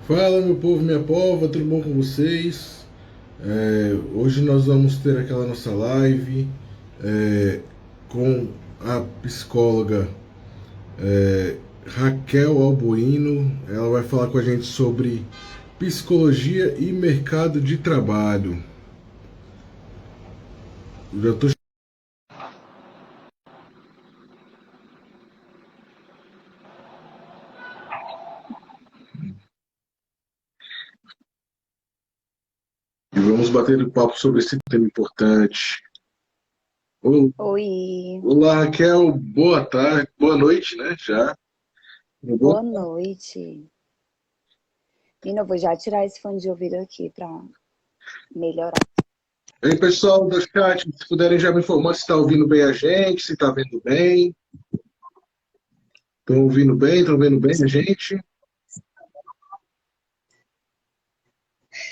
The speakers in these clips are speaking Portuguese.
Fala, meu povo, minha pova, tudo bom com vocês? Hoje nós vamos ter aquela nossa live é, com a psicóloga Raquel Alboino. Ela vai falar com a gente sobre psicologia e mercado de trabalho. Já tô... E vamos bater um papo sobre esse tema importante. Oi, Olá, Raquel, boa tarde, boa noite, né? Já. Tudo bom? boa noite. Menina, eu vou já tirar esse fone de ouvido aqui pra melhorar. E aí, pessoal do chat, se puderem já me informar se está ouvindo bem a gente, se está vendo bem. Estão ouvindo bem? Estão vendo bem a gente?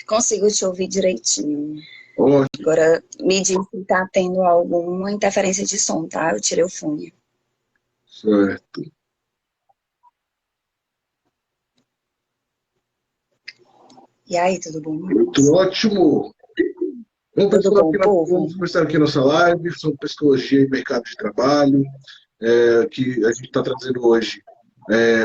Consigo te ouvir direitinho. Ótimo, Agora, me diz se tá tendo alguma interferência de som, tá? Eu tirei o fone. certo. E aí, tudo bom? Muito ótimo. Bom, Tudo pessoal, bom, vamos povo? começar aqui a nossa live sobre psicologia e mercado de trabalho, que a gente está trazendo hoje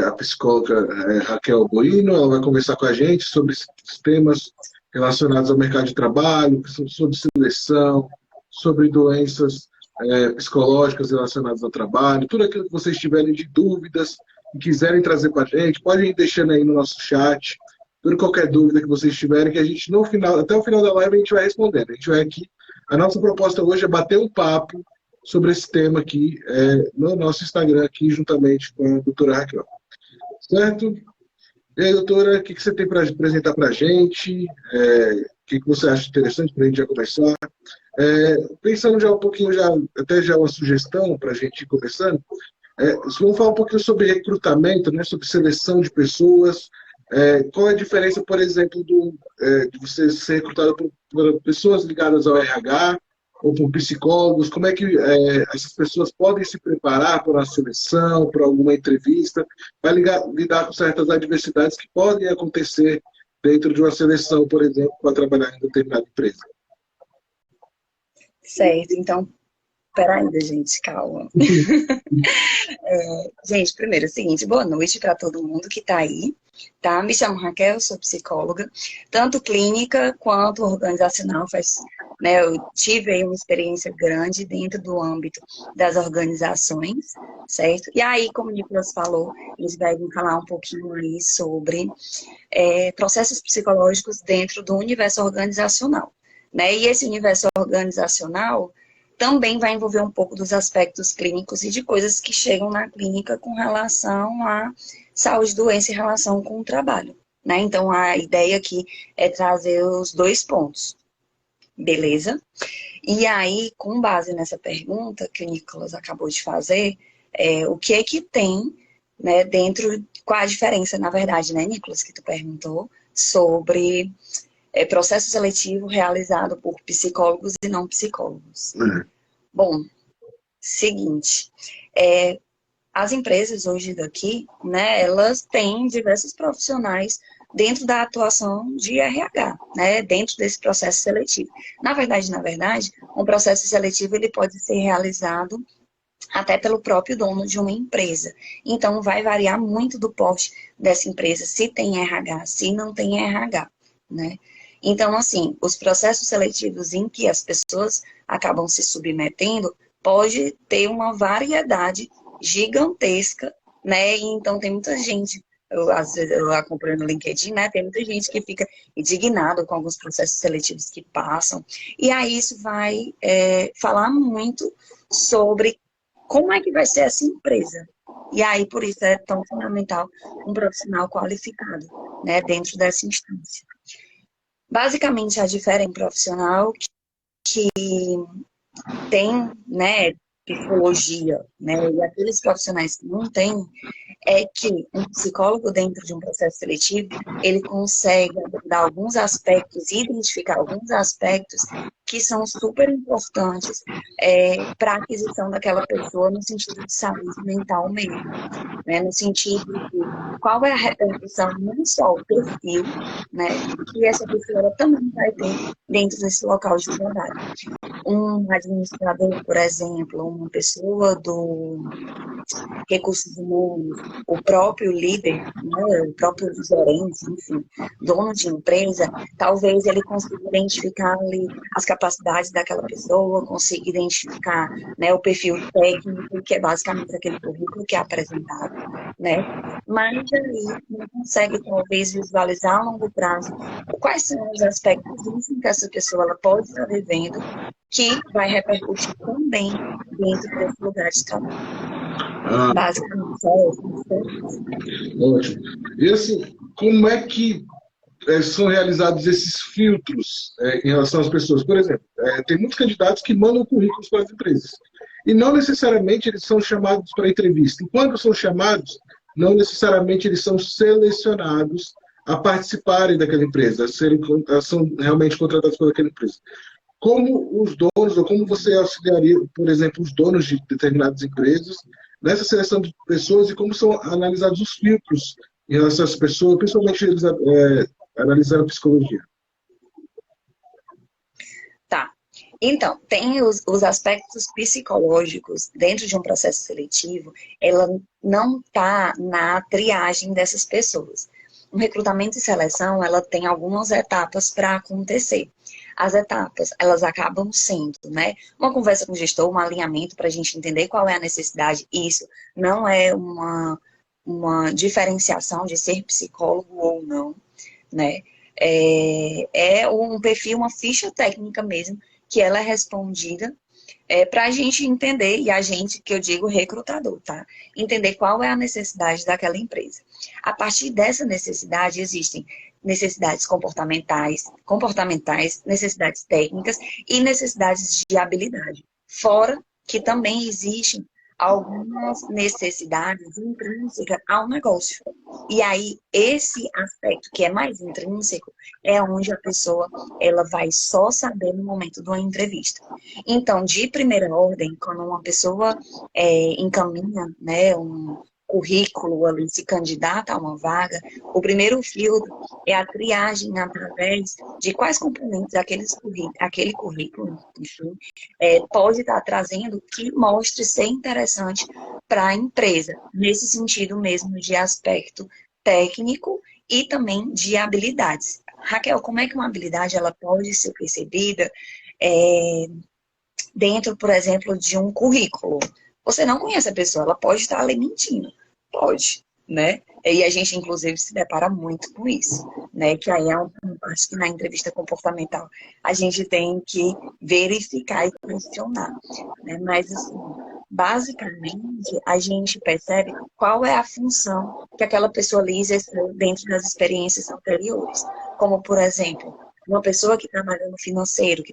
a psicóloga Raquel Bueno. Ela vai conversar com a gente sobre esses temas relacionados ao mercado de trabalho, sobre seleção, sobre doenças psicológicas relacionadas ao trabalho, tudo aquilo que vocês tiverem de dúvidas e quiserem trazer para a gente, podem ir deixando aí no nosso chat. Por qualquer dúvida que vocês tiverem, que a gente no final, até o final da live a gente vai respondendo. A gente vai aqui. A nossa proposta hoje é bater um papo sobre esse tema aqui no nosso Instagram, aqui juntamente com a doutora Raquel. Certo? E aí, doutora, o que você tem para apresentar para a gente? O que você acha interessante para a gente já começar? Pensando já um pouquinho, até já uma sugestão para a gente ir começando, vamos falar um pouquinho sobre recrutamento, né, sobre seleção de pessoas. Qual é a diferença, por exemplo, de você ser recrutado por pessoas ligadas ao RH ou por psicólogos? Como é que essas pessoas podem se preparar para uma seleção, para alguma entrevista, para lidar com certas adversidades que podem acontecer dentro de uma seleção, por exemplo, para trabalhar em determinada empresa? Certo, então, peraí, gente, calma. Gente, primeiro é o seguinte, boa noite para todo mundo que está aí, tá? Me chamo Raquel, sou psicóloga, tanto clínica quanto organizacional. Eu tive aí uma experiência grande dentro do âmbito das organizações, certo? E aí, como o Nicolas falou, a gente vai vir falar um pouquinho aí sobre processos psicológicos dentro do universo organizacional, né? E esse universo organizacional também vai envolver um pouco dos aspectos clínicos e de coisas que chegam na clínica com relação à saúde, doença e relação com o trabalho, né? Então, a ideia aqui é trazer os dois pontos, beleza? E aí, com base nessa pergunta que o Nicolas acabou de fazer, o que é que tem, né, dentro, qual a diferença, na verdade, né, Nicolas, que tu perguntou, sobre processo seletivo realizado por psicólogos e não psicólogos. Bom, seguinte, as empresas hoje daqui, né, elas têm diversos profissionais dentro da atuação de RH, né, dentro desse processo seletivo. Na verdade, um processo seletivo ele pode ser realizado até pelo próprio dono de uma empresa. Então, vai variar muito do porte dessa empresa, se tem RH, se não tem RH, né? Então, assim, os processos seletivos em que as pessoas acabam se submetendo pode ter uma variedade gigantesca, né? E então, tem muita gente, às vezes eu acompanho no LinkedIn, né? Tem muita gente que fica indignado com alguns processos seletivos que passam. E aí isso vai falar muito sobre como é que vai ser essa empresa. E aí, por isso, é tão fundamental um profissional qualificado, né, dentro dessa instância. Basicamente, a diferença em profissional que tem, né, psicologia, né, e aqueles profissionais que não têm, é que um psicólogo dentro de um processo seletivo, ele consegue abordar alguns aspectos, identificar alguns aspectos que são super importantes para a aquisição daquela pessoa no sentido de saúde mental mesmo, né? No sentido de qual é a repercussão, não só o perfil, né, que essa pessoa ela também vai ter dentro desse local de trabalho. Um administrador, por exemplo, uma pessoa do recursos humanos, o próprio líder, né, o próprio gerente, enfim, dono de empresa, talvez ele consiga identificar ali as capacidades daquela pessoa, consiga identificar, né, o perfil técnico, que é basicamente aquele currículo que é apresentado, né? Mas aí não consegue talvez visualizar a longo prazo quais são os aspectos que essa pessoa ela pode estar vivendo que vai repercutir também dentro desse lugar de trabalho. Ah, Basicamente, é isso. ótimo. E assim, como é que são realizados esses filtros em relação às pessoas? Por exemplo, tem muitos candidatos que mandam currículos para as empresas. E não necessariamente eles são chamados para entrevista. E quando são chamados, não necessariamente eles são selecionados a participarem daquela empresa, são realmente contratados por aquela empresa. Como os donos, ou como você auxiliaria, por exemplo, os donos de determinadas empresas nessa seleção de pessoas e como são analisados os filtros em relação às pessoas, principalmente eles analisando a psicologia? Tá. Então, tem os aspectos psicológicos dentro de um processo seletivo, ela não está na triagem dessas pessoas. O recrutamento e seleção, ela tem algumas etapas para acontecer. As etapas, elas acabam sendo, né, uma conversa com o gestor, um alinhamento para a gente entender qual é a necessidade. Isso não é uma diferenciação de ser psicólogo ou não, né? É um perfil, uma ficha técnica mesmo, que ela é respondida para a gente entender, e a gente, que eu digo recrutador, tá? Entender qual é a necessidade daquela empresa. A partir dessa necessidade, existem necessidades comportamentais, necessidades técnicas e necessidades de habilidade. Fora que também existem algumas necessidades intrínsecas ao negócio. E aí, esse aspecto que é mais intrínseco é onde a pessoa ela vai só saber no momento de uma entrevista. Então, de primeira ordem, quando uma pessoa encaminha, né, um currículo ali, se candidata a uma vaga, o primeiro filtro é a triagem através de quais componentes aquele currículo, enfim, pode estar trazendo que mostre ser interessante para a empresa, nesse sentido mesmo de aspecto técnico e também de habilidades. Raquel, como é que uma habilidade ela pode ser percebida dentro, por exemplo, de um currículo? Você não conhece a pessoa, ela pode estar ali mentindo. Pode, né? E a gente, inclusive, se depara muito com isso, né? Que aí acho que na entrevista comportamental a gente tem que verificar e questionar, né? Mas, assim, basicamente, a gente percebe qual é a função que aquela pessoa ali exerceu dentro das experiências anteriores. Como, por exemplo, uma pessoa que trabalha no financeiro,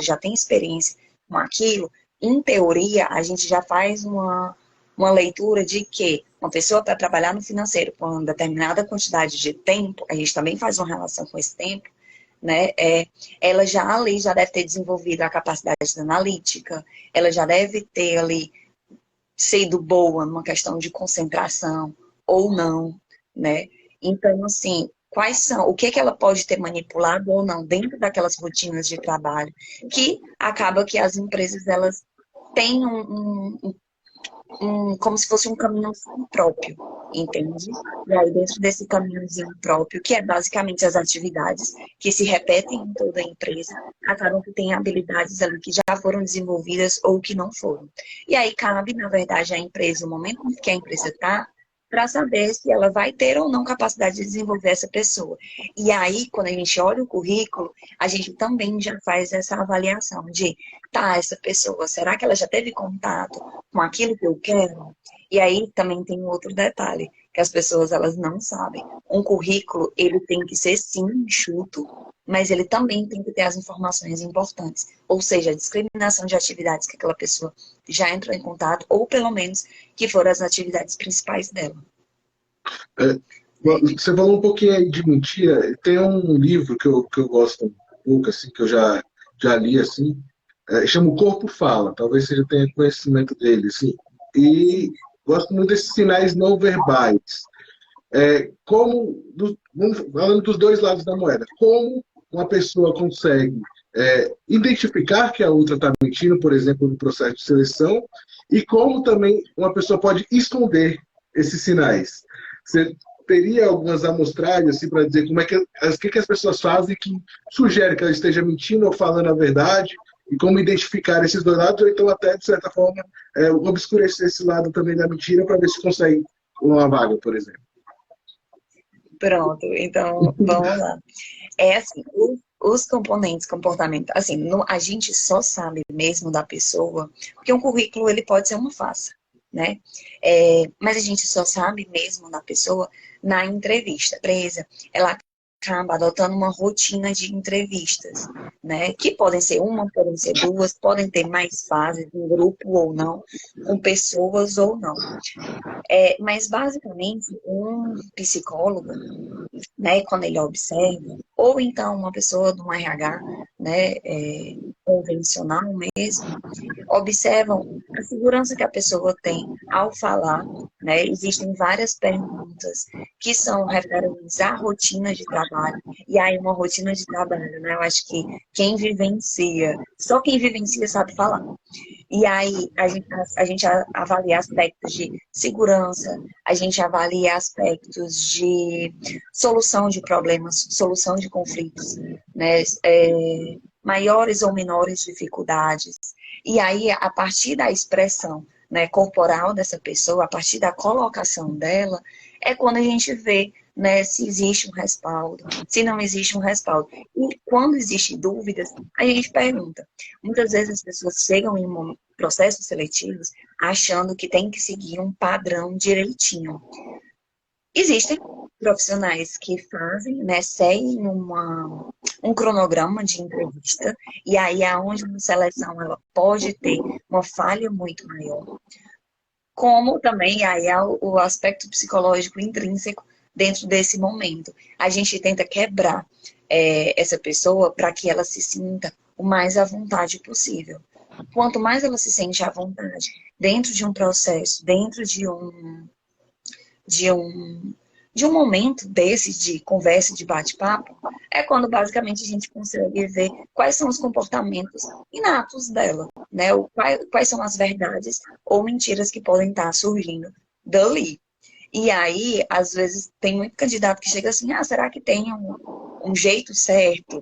já tem experiência com aquilo, em teoria, a gente já faz uma leitura de que uma pessoa para trabalhar no financeiro por uma determinada quantidade de tempo, a gente também faz uma relação com esse tempo, né? Ela já ali já deve ter desenvolvido a capacidade analítica, ela já deve ter ali sido boa numa questão de concentração ou não, né? Então, assim, o que ela pode ter manipulado ou não dentro daquelas rotinas de trabalho, que acaba que as empresas, elas têm como se fosse um caminhozinho próprio, entende? E aí, dentro desse caminhozinho próprio, que é basicamente as atividades que se repetem em toda a empresa, acabam que tem habilidades ali que já foram desenvolvidas ou que não foram. E aí cabe, na verdade, à empresa, o momento em que a empresa está, para saber se ela vai ter ou não capacidade de desenvolver essa pessoa. E aí, quando a gente olha o currículo, a gente também já faz essa avaliação de, tá, essa pessoa, será que ela já teve contato com aquilo que eu quero? E aí também tem um outro detalhe, que as pessoas elas não sabem. Um currículo, ele tem que ser sim enxuto, mas ele também tem que ter as informações importantes. Ou seja, a discriminação de atividades que aquela pessoa já entrou em contato, ou pelo menos que foram as atividades principais dela. Você falou um pouquinho aí de mentira. Tem um livro que eu gosto um pouco, assim, que eu já li, assim, chama O Corpo Fala. Talvez você já tenha conhecimento dele, assim. E gosto muito desses sinais não verbais. falando dos dois lados da moeda, como uma pessoa consegue identificar que a outra está mentindo, por exemplo, no processo de seleção, e como também uma pessoa pode esconder esses sinais. Você teria algumas amostragens assim, para dizer como é que as pessoas fazem que sugere que ela esteja mentindo ou falando a verdade, e como identificar esses dois lados, ou então até, de certa forma, obscurecer esse lado também da mentira para ver se consegue uma vaga, por exemplo. Pronto, então vamos lá. É assim, os componentes comportamentais, assim, a gente só sabe mesmo da pessoa, porque um currículo ele pode ser uma farsa, né? Mas a gente só sabe mesmo da pessoa na entrevista. A empresa, ela acaba adotando uma rotina de entrevistas, né? Que podem ser uma, podem ser duas, podem ter mais fases, um grupo ou não, com pessoas ou não. Mas basicamente, um psicólogo, né, quando ele observa, ou então uma pessoa do RH, né, convencional mesmo, observam a segurança que a pessoa tem ao falar, né? Existem várias perguntas que são referentes à rotina de trabalho, e aí uma rotina de trabalho, né? Eu acho que só quem vivencia sabe falar. E aí a gente avalia aspectos de segurança, a gente avalia aspectos de solução de problemas, solução de conflitos, né? Maiores ou menores dificuldades. E aí, a partir da expressão, né, corporal dessa pessoa, a partir da colocação dela, é quando a gente vê, né, se existe um respaldo, se não existe um respaldo. E quando existem dúvidas, a gente pergunta. Muitas vezes as pessoas chegam em processos seletivos achando que tem que seguir um padrão direitinho. Existem profissionais que fazem, né, seguem um cronograma de entrevista, e aí é onde uma seleção ela pode ter uma falha muito maior. Como também aí é o aspecto psicológico intrínseco dentro desse momento. A gente tenta quebrar essa pessoa para que ela se sinta o mais à vontade possível. Quanto mais ela se sente à vontade dentro de um processo, dentro de um momento desse de conversa, de bate-papo, é quando basicamente a gente consegue ver quais são os comportamentos inatos dela, né? Quais são as verdades ou mentiras que podem estar surgindo dali. E aí, às vezes, tem muito candidato que chega assim, será que tem um jeito certo,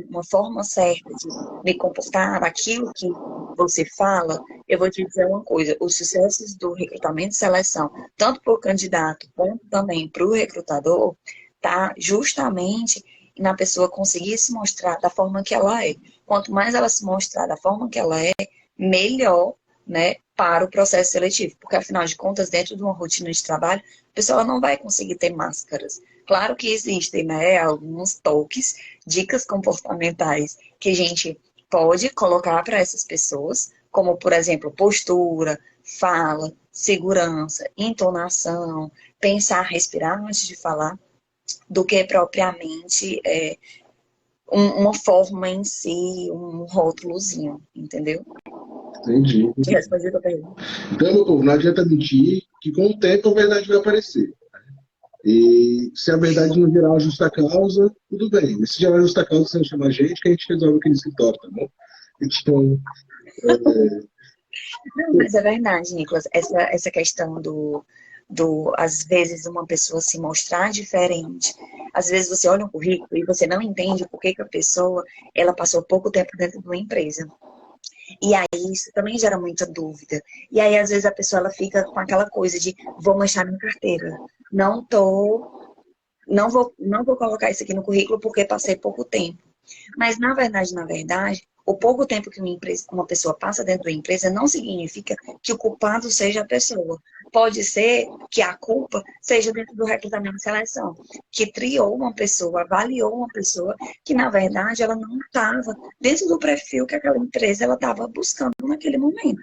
uma forma certa de me comportar, aquilo que você fala? Eu vou te dizer uma coisa, os sucessos do recrutamento e seleção, tanto para o candidato quanto também para o recrutador, tá justamente na pessoa conseguir se mostrar da forma que ela é. Quanto mais ela se mostrar da forma que ela é, melhor, né, para o processo seletivo, porque afinal de contas, dentro de uma rotina de trabalho, a pessoa não vai conseguir ter máscaras. Claro que existem, né, alguns toques, dicas comportamentais que a gente pode colocar para essas pessoas, como, por exemplo, postura, fala, segurança, entonação, pensar, respirar antes de falar, do que propriamente uma forma em si, um rótulozinho, entendeu? Entendi. Te respondi a tua pergunta. Então, meu povo, não adianta mentir, que com o tempo a verdade vai aparecer. E se a verdade não virar uma justa causa, tudo bem. Mas se gerar justa causa, você chama a gente, que a gente resolve aquele escritório, tá bom? Então, Não, mas é verdade, Nicolas, essa questão às vezes, uma pessoa se mostrar diferente. Às vezes você olha um currículo e você não entende por que a pessoa, ela passou pouco tempo dentro de uma empresa. E aí isso também gera muita dúvida. E aí, às vezes, a pessoa ela fica com aquela coisa de vou mostrar minha carteira. Não vou colocar isso aqui no currículo porque passei pouco tempo. Mas, na verdade, o pouco tempo que uma pessoa passa dentro da empresa não significa que o culpado seja a pessoa. Pode ser que a culpa seja dentro do recrutamento e seleção, que triou uma pessoa, avaliou uma pessoa que, na verdade, ela não estava dentro do perfil que aquela empresa estava buscando naquele momento.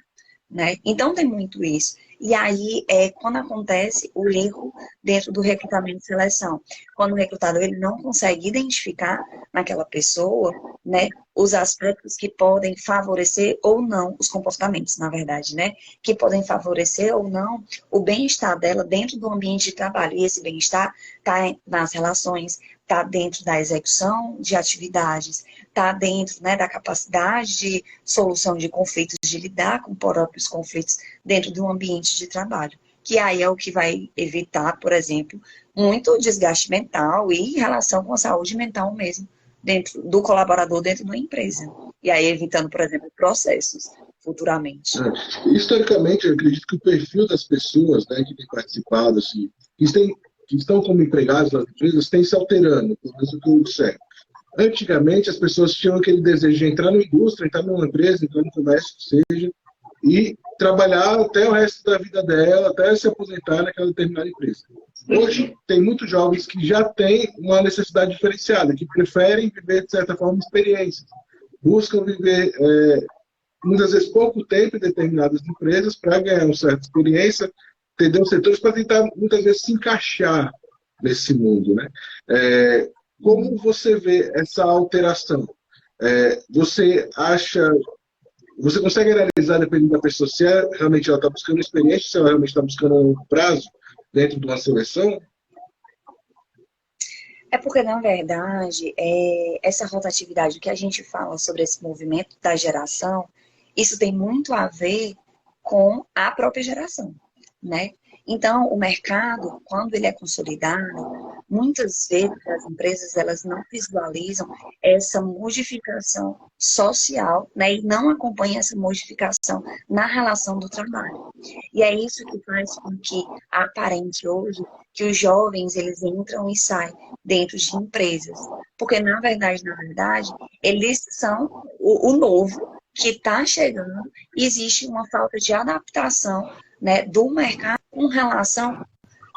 Né? Então, tem muito isso. E aí, quando acontece o erro dentro do recrutamento e seleção, quando o recrutador ele não consegue identificar naquela pessoa, né, os aspectos que podem favorecer ou não os comportamentos, na verdade, né? Que podem favorecer ou não o bem-estar dela dentro do ambiente de trabalho. E esse bem-estar está nas relações, está dentro da execução de atividades, está dentro, né, da capacidade de solução de conflitos, de lidar com próprios conflitos dentro do ambiente de trabalho. Que aí é o que vai evitar, por exemplo, muito desgaste mental e em relação com a saúde mental mesmo, dentro do colaborador dentro da empresa. E aí evitando, por exemplo, processos futuramente. Historicamente, eu acredito que o perfil das pessoas, né, que têm participado, assim, que estão como empregados nas empresas, tem se alterando, pelo menos o que eu observo. Antigamente, as pessoas tinham aquele desejo de entrar na indústria, entrar numa empresa, entrar no comércio, que seja, e trabalhar até o resto da vida dela, até se aposentar naquela determinada empresa. Hoje, tem muitos jovens que já têm uma necessidade diferenciada, que preferem viver, de certa forma, experiências. Buscam viver, muitas vezes, pouco tempo em determinadas empresas para ganhar uma certa experiência, entender os setores, para tentar, muitas vezes, se encaixar nesse mundo, né? Como você vê essa alteração? Você acha... Você consegue analisar, dependendo da pessoa, se realmente ela está buscando experiência, se ela realmente está buscando um prazo dentro de uma seleção? É porque, na verdade, essa rotatividade que a gente fala sobre esse movimento da geração, isso tem muito a ver com a própria geração, né? Então, o mercado, quando ele é consolidado, muitas vezes as empresas elas não visualizam essa modificação social, né? E não acompanham essa modificação na relação do trabalho. E é isso que faz com que aparente hoje que os jovens eles entram e saem dentro de empresas, porque na verdade, eles são o novo que está chegando. E existe uma falta de adaptação, né, do mercado com relação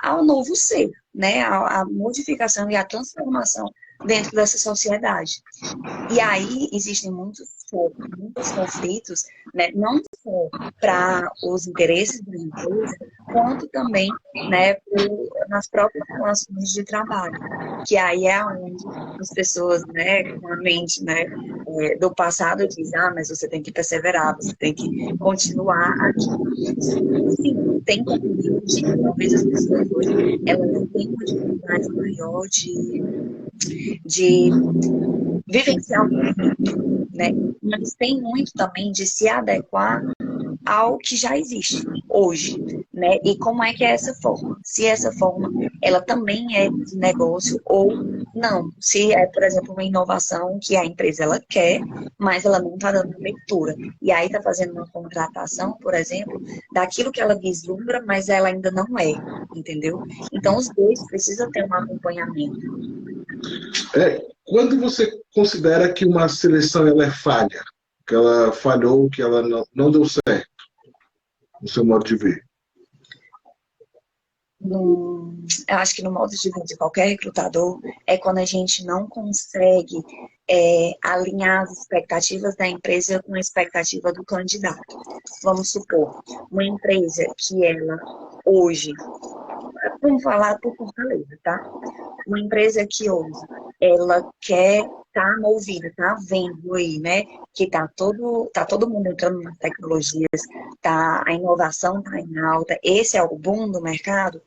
ao novo ser, né, a modificação e a transformação dentro dessa sociedade. E aí existem muitos conflitos, né, não só para os interesses da empresa, quanto também, né, nas próprias relações de trabalho, que aí é onde as pessoas, né, com a mente, né, do passado dizem, mas você tem que perseverar, você tem que continuar aqui. Sim, tem conflitos, e talvez as pessoas hoje, elas têm uma dificuldade maior de vivenciar o conflito, né? Mas tem muito também de se adequar ao que já existe hoje, né? E como é que é essa forma? Se essa forma, ela também é de negócio ou não. Se é, por exemplo, uma inovação que a empresa ela quer, mas ela não está dando abertura. E aí está fazendo uma contratação, por exemplo, daquilo que ela vislumbra, mas ela ainda não é, entendeu? Então, os dois precisam ter um acompanhamento. Quando você considera que uma seleção ela é falha, que ela falhou, que ela não deu certo, no seu modo de ver? Eu acho que no modo de ver de qualquer recrutador é quando a gente não consegue alinhar as expectativas da empresa com a expectativa do candidato. Vamos supor, uma empresa que ela hoje, vamos falar por Fortaleza, tá? Uma empresa que hoje ela quer tá movida, tá vendo aí, né? Que tá todo mundo entrando nas tecnologias, a inovação tá em alta, esse é o boom do mercado,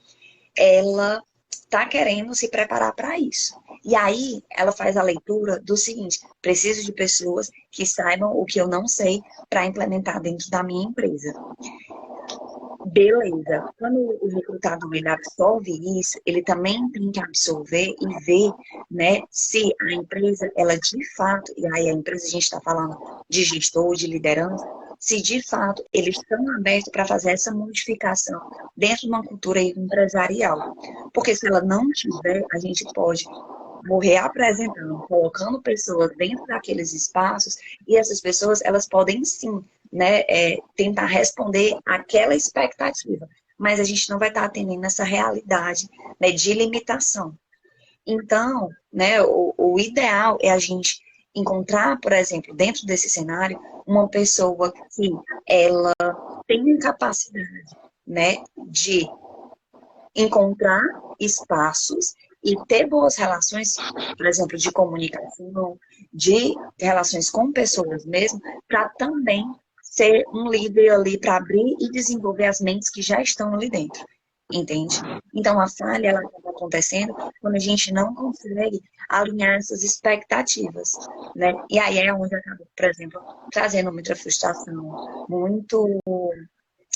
ela tá querendo se preparar para isso. E aí ela faz a leitura do seguinte: preciso de pessoas que saibam o que eu não sei para implementar dentro da minha empresa. Beleza. Quando o recrutador ele absorve isso, ele também tem que absorver e ver, né, se a empresa, ela de fato, e aí a empresa a gente está falando de gestor, de liderança, se de fato eles estão abertos para fazer essa modificação dentro de uma cultura empresarial. Porque se ela não tiver, a gente pode morrer apresentando, colocando pessoas dentro daqueles espaços, e essas pessoas, elas podem sim, né, tentar responder àquela expectativa, mas a gente não vai estar atendendo essa realidade, né, de limitação. Então, né, o ideal é a gente encontrar, por exemplo, dentro desse cenário, uma pessoa que ela tem capacidade, né, de encontrar espaços e ter boas relações, por exemplo, de comunicação, de relações com pessoas mesmo, para também ser um líder ali para abrir e desenvolver as mentes que já estão ali dentro, entende? Então, a falha, ela acaba acontecendo quando a gente não consegue alinhar essas expectativas, né? E aí é onde acaba, por exemplo, trazendo muita frustração,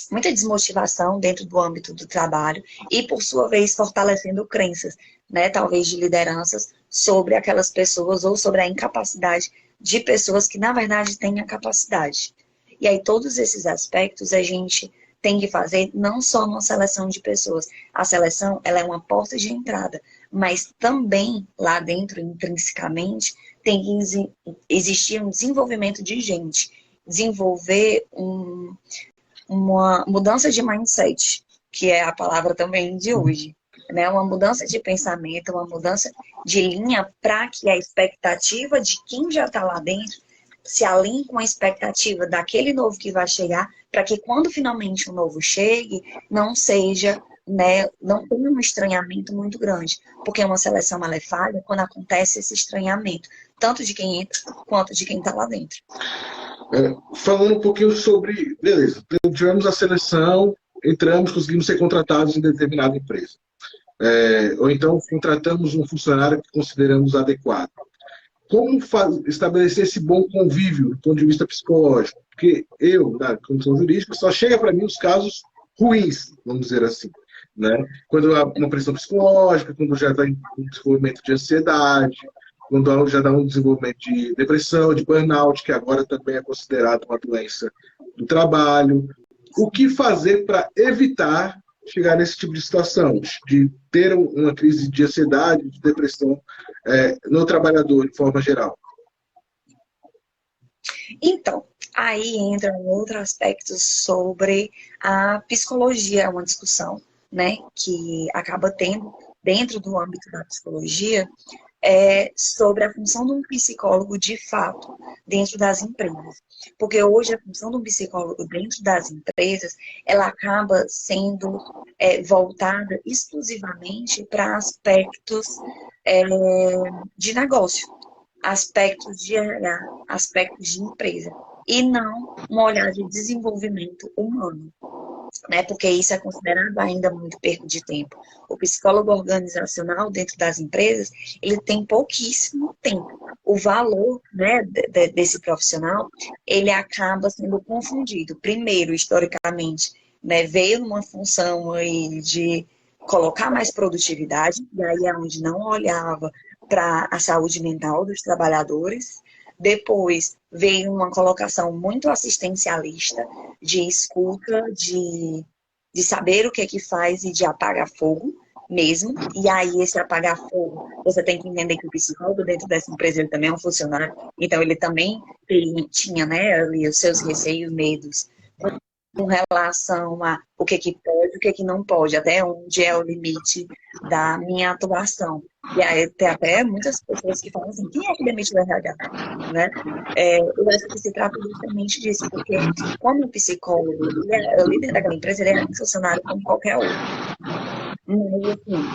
muita desmotivação dentro do âmbito do trabalho e, por sua vez, fortalecendo crenças, né, talvez de lideranças sobre aquelas pessoas ou sobre a incapacidade de pessoas que, na verdade, têm a capacidade. E aí, todos esses aspectos a gente tem que fazer não só uma seleção de pessoas. A seleção, ela é uma porta de entrada, mas também lá dentro, intrinsecamente, tem que existir um desenvolvimento de gente, desenvolver uma mudança de mindset, que é a palavra também de hoje, né? Uma mudança de pensamento, uma mudança de linha para que a expectativa de quem já está lá dentro se alinhe com a expectativa daquele novo que vai chegar, para que quando finalmente o novo chegue, não seja, né, não tenha um estranhamento muito grande, porque uma seleção ela é falha quando acontece esse estranhamento, tanto de quem entra quanto de quem está lá dentro. Falando um pouquinho sobre, beleza, tivemos a seleção, entramos, conseguimos ser contratados em determinada empresa. Ou então contratamos um funcionário que consideramos adequado. Como estabelecer esse bom convívio do ponto de vista psicológico? Porque eu, na condição jurídica, só chega para mim os casos ruins, vamos dizer assim. Né? Quando há uma pressão psicológica, quando já está em um desenvolvimento de ansiedade, quando já dá um desenvolvimento de depressão, de burnout, que agora também é considerado uma doença do trabalho. O que fazer para evitar chegar nesse tipo de situação, de ter uma crise de ansiedade, de depressão no trabalhador, de forma geral? Então, aí entra um outro aspecto sobre a psicologia, uma discussão, né, que acaba tendo dentro do âmbito da psicologia, sobre a função de um psicólogo de fato dentro das empresas. Porque hoje a função do psicólogo dentro das empresas, ela acaba sendo voltada exclusivamente para aspectos de negócio, aspectos de RH, aspectos de empresa, e não um olhar de desenvolvimento humano, né? Porque isso é considerado ainda muito perda de tempo. O psicólogo organizacional dentro das empresas, ele tem pouquíssimo tempo. O valor, né, desse profissional, ele acaba sendo confundido. Primeiro, historicamente, né, veio numa função aí de colocar mais produtividade, e aí é onde não olhava para a saúde mental dos trabalhadores. Depois veio uma colocação muito assistencialista, de escuta, de saber o que é que faz e de apagar fogo mesmo. E aí, esse apagar fogo, você tem que entender que o psicólogo dentro dessa empresa, ele também é um funcionário, então ele também tinha, né, ali os seus receios, medos, com relação a o que que pode, o que que não pode, até onde é o limite da minha atuação. E aí tem até muitas pessoas que falam assim, quem é que demite o RH? Né? Eu acho que se trata justamente disso, porque como o psicólogo, ele é o líder daquela empresa, ele é um funcionário como qualquer outro. Mas, assim,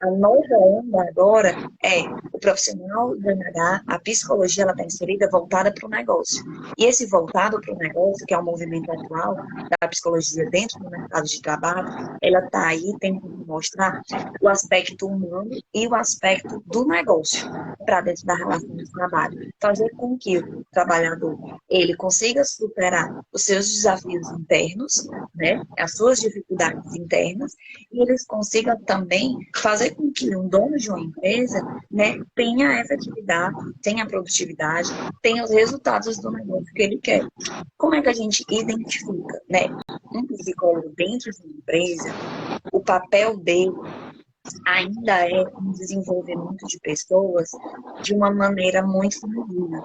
a nova onda agora é o profissional do RH, a psicologia, ela está inserida voltada para o negócio. E esse voltado para o negócio, que é o movimento atual da psicologia dentro do mercado de trabalho, ela está aí tentando mostrar o aspecto humano e o aspecto do negócio para dentro da relação de trabalho. Fazer com que o trabalhador, ele consiga superar os seus desafios internos, né, as suas dificuldades internas, e eles consigam também fazer com que um dono de uma empresa, né, tenha a efetividade, tenha a produtividade, tenha os resultados do negócio que ele quer. Como é que a gente identifica, né, um psicólogo dentro de uma empresa? O papel dele ainda é um desenvolvimento de pessoas de uma maneira muito feminina.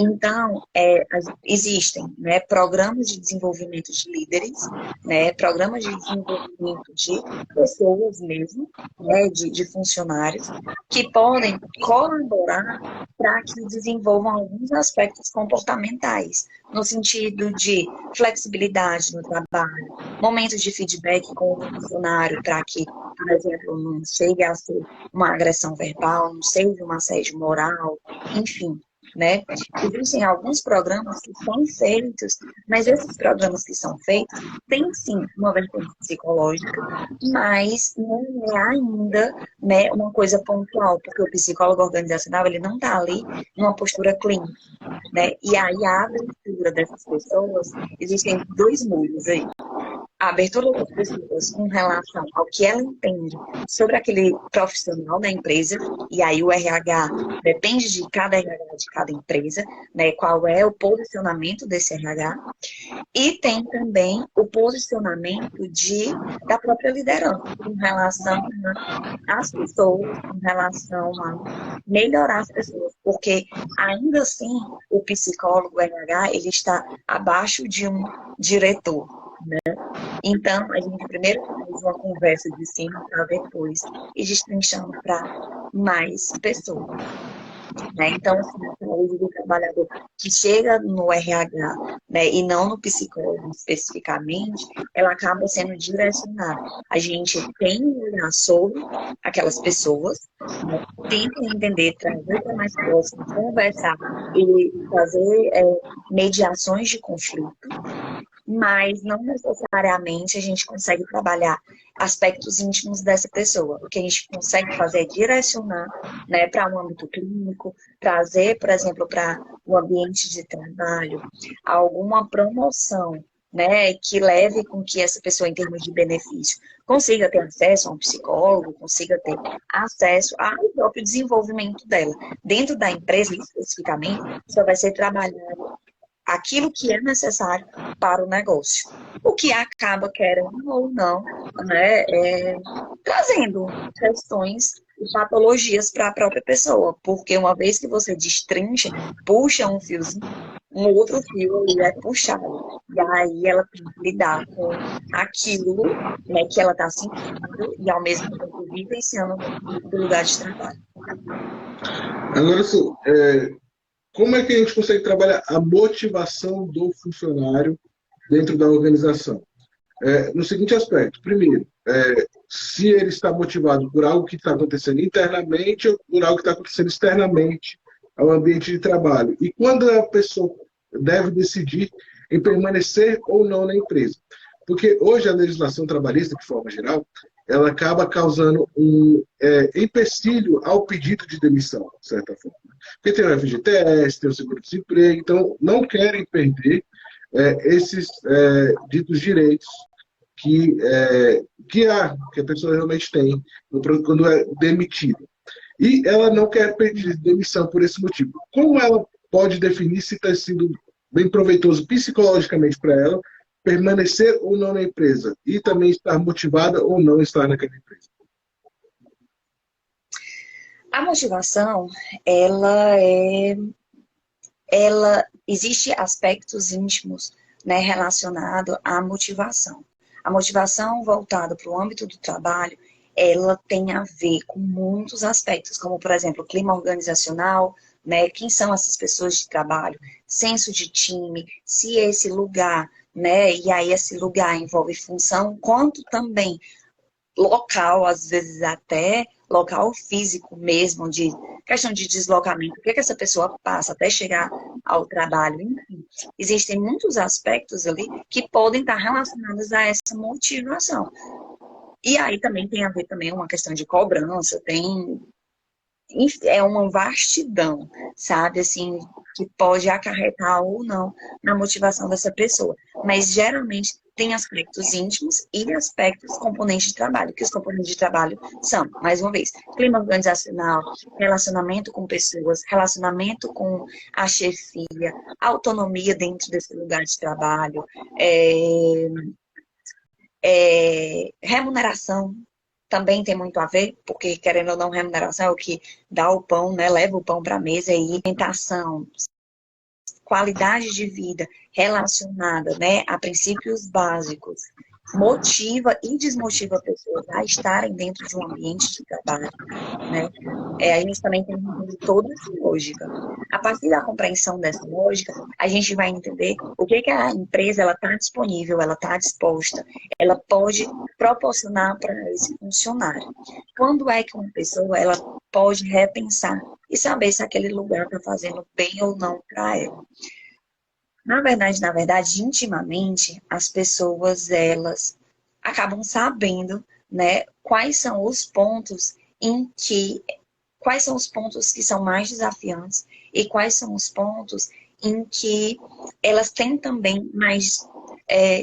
Então, existem, né, programas de desenvolvimento de líderes, né, programas de desenvolvimento de pessoas mesmo, né, de funcionários, que podem colaborar para que desenvolvam alguns aspectos comportamentais, no sentido de flexibilidade no trabalho, momentos de feedback com o funcionário para que, por exemplo, não chegue a ser uma agressão verbal, não seja um assédio moral, enfim, né? Existem alguns programas que são feitos, mas esses programas que são feitos têm sim uma vertente psicológica, mas não é ainda, né, uma coisa pontual, porque o psicólogo organizacional ele não está ali numa postura clínica, né? E aí a abertura dessas pessoas, existem dois mundos aí. A abertura das pessoas com relação ao que ela entende sobre aquele profissional da empresa, e aí o RH depende de cada RH de cada empresa, né? Qual é o posicionamento desse RH, e tem também o posicionamento da própria liderança com relação às pessoas, com relação a melhorar as pessoas, porque ainda assim o psicólogo, o RH, ele está abaixo de um diretor, né? Então, a gente primeiro faz uma conversa de cima para depois ir destrinchando para mais pessoas, né? Então, assim, a saúde do trabalhador que chega no RH, né, e não no psicólogo especificamente, ela acaba sendo direcionada. A gente tem um olhar sobre aquelas pessoas, né, tenta entender, trazer para mais próximo, conversar e fazer mediações de conflito, mas não necessariamente a gente consegue trabalhar aspectos íntimos dessa pessoa. O que a gente consegue fazer é direcionar, né, para um âmbito clínico, trazer, por exemplo, para o ambiente de trabalho, alguma promoção, né, que leve com que essa pessoa, em termos de benefício, consiga ter acesso a um psicólogo, consiga ter acesso ao próprio desenvolvimento dela. Dentro da empresa, especificamente, só vai ser trabalhado aquilo que é necessário para o negócio. O que acaba, querendo ou não, né, trazendo questões e patologias para a própria pessoa, porque uma vez que você destrincha, puxa um fiozinho, um outro fio ali é puxado. E aí ela tem que lidar com aquilo, né, que ela está sentindo e ao mesmo tempo vivenciando do lugar de trabalho. Agora, assim, como é que a gente consegue trabalhar a motivação do funcionário dentro da organização? No seguinte aspecto. Primeiro, se ele está motivado por algo que está acontecendo internamente ou por algo que está acontecendo externamente ao ambiente de trabalho. E quando a pessoa deve decidir em permanecer ou não na empresa. Porque hoje a legislação trabalhista, de forma geral, ela acaba causando um empecilho ao pedido de demissão, de certa forma. Porque tem o FGTS, tem o seguro-desemprego, então não querem perder esses ditos direitos que a pessoa realmente tem quando é demitida. E ela não quer pedir demissão por esse motivo. Como ela pode definir se está sendo bem proveitoso psicologicamente para ela permanecer ou não na empresa e também estar motivada ou não estar naquela empresa? A motivação, existe aspectos íntimos, né, relacionados à motivação. A motivação voltada para o âmbito do trabalho, ela tem a ver com muitos aspectos, como, por exemplo, o clima organizacional, né, quem são essas pessoas de trabalho, senso de time, se esse lugar, né, e aí esse lugar envolve função, quanto também local, às vezes até local físico mesmo, de questão de deslocamento, o que essa pessoa passa até chegar ao trabalho, enfim. Existem muitos aspectos ali que podem estar relacionados a essa motivação. E aí também tem a ver também uma questão de cobrança, é uma vastidão, sabe, assim, que pode acarretar ou não na motivação dessa pessoa. Mas, geralmente, tem aspectos íntimos e aspectos componentes de trabalho, que os componentes de trabalho são, mais uma vez, clima organizacional, relacionamento com pessoas, relacionamento com a chefia, autonomia dentro desse lugar de trabalho, remuneração, também tem muito a ver, porque, querendo ou não, remuneração é o que dá o pão, né? Leva o pão para a mesa, e alimentação, qualidade de vida relacionada, né, a princípios básicos, motiva e desmotiva pessoas a estarem dentro de um ambiente de trabalho, né? A gente também tem que entender toda essa lógica. A partir da compreensão dessa lógica, a gente vai entender o que que a empresa ela está disponível, ela está disposta, ela pode proporcionar para esse funcionário. Quando é que uma pessoa ela pode repensar e saber se aquele lugar está fazendo bem ou não para ela? Na verdade, intimamente, as pessoas, elas acabam sabendo, né, quais são os pontos que são mais desafiantes e quais são os pontos em que elas têm também mais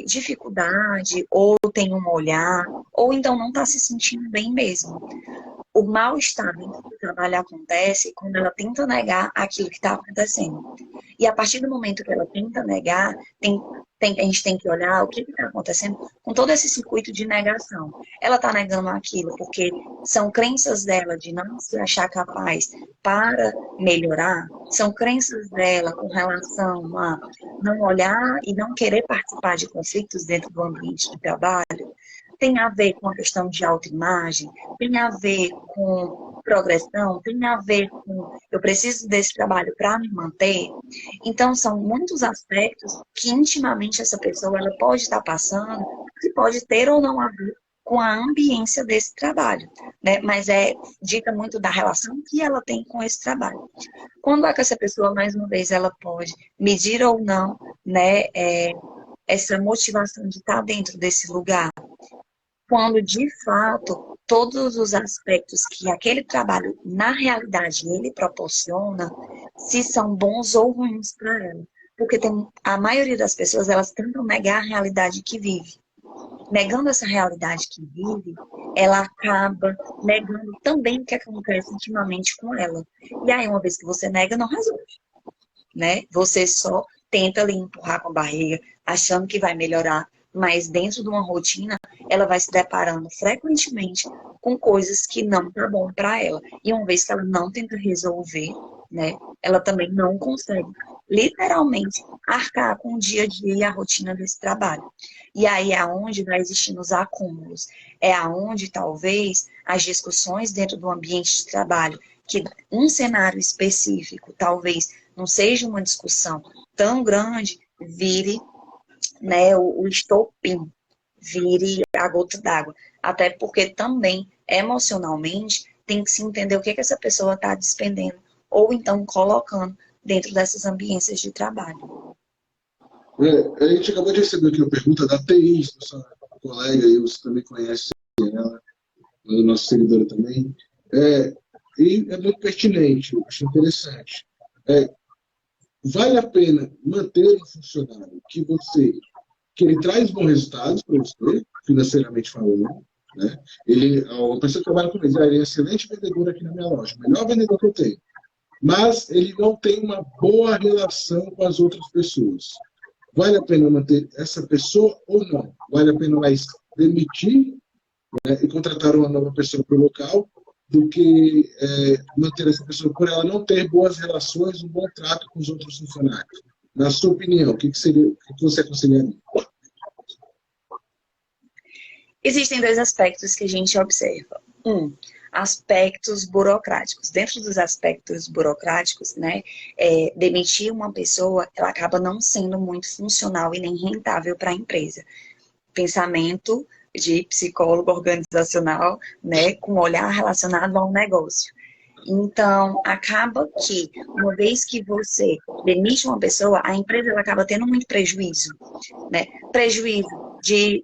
dificuldade, ou tem um olhar, ou então não está se sentindo bem mesmo. O mal-estar dentro do trabalho acontece quando ela tenta negar aquilo que está acontecendo. E a partir do momento que ela tenta negar, a gente tem que olhar o que está acontecendo com todo esse circuito de negação. Ela está negando aquilo porque são crenças dela de não se achar capaz para melhorar, são crenças dela com relação a não olhar e não querer participar de conflitos dentro do ambiente de trabalho. Tem a ver com a questão de autoimagem, tem a ver com progressão, tem a ver com eu preciso desse trabalho para me manter. Então, são muitos aspectos que intimamente essa pessoa ela pode estar passando, que pode ter ou não a ver com a ambiência desse trabalho, né? Mas dita muito da relação que ela tem com esse trabalho. Quando é que essa pessoa, mais uma vez, ela pode medir ou não, né, essa motivação de estar dentro desse lugar? Quando, de fato, todos os aspectos que aquele trabalho, na realidade, ele proporciona, se são bons ou ruins para ela. Porque a maioria das pessoas, elas tentam negar a realidade que vive. Negando essa realidade que vive, ela acaba negando também o que acontece intimamente com ela. E aí, uma vez que você nega, não resolve, né? Você só tenta ali empurrar com a barriga, achando que vai melhorar, mas dentro de uma rotina, ela vai se deparando frequentemente com coisas que não tá bom para ela. E uma vez que ela não tenta resolver, né, ela também não consegue, literalmente, arcar com o dia a dia e a rotina desse trabalho. E aí é onde vai existindo os acúmulos. É aonde, talvez, as discussões dentro do ambiente de trabalho, que um cenário específico, talvez, não seja uma discussão tão grande, vire, né, o estopim, vire a gota d'água. Até porque também, emocionalmente, tem que se entender o que essa pessoa está despendendo ou então colocando dentro dessas ambiências de trabalho. A gente acabou de receber aqui uma pergunta da Thaís, nossa colega, e você também conhece ela, nossa seguidora também. E é muito pertinente, eu acho interessante. Vale a pena manter um funcionário que ele traz bons resultados para você, financeiramente falando, né? A pessoa que trabalha comigo, ele é um excelente vendedor aqui na minha loja, o melhor vendedor que eu tenho, mas ele não tem uma boa relação com as outras pessoas. Vale a pena manter essa pessoa ou não? Vale a pena mais demitir, né, e contratar uma nova pessoa para o local, do que manter essa pessoa por ela não ter boas relações, um bom trato com os outros funcionários. Na sua opinião, o que você aconselharia? Existem dois aspectos que a gente observa. Aspectos burocráticos. Dentro dos aspectos burocráticos, né, demitir uma pessoa, ela acaba não sendo muito funcional e nem rentável para a empresa. Pensamento de psicólogo organizacional, né, com olhar relacionado ao negócio. Então, acaba que, uma vez que você demite uma pessoa, a empresa ela acaba tendo muito prejuízo, né? Prejuízo de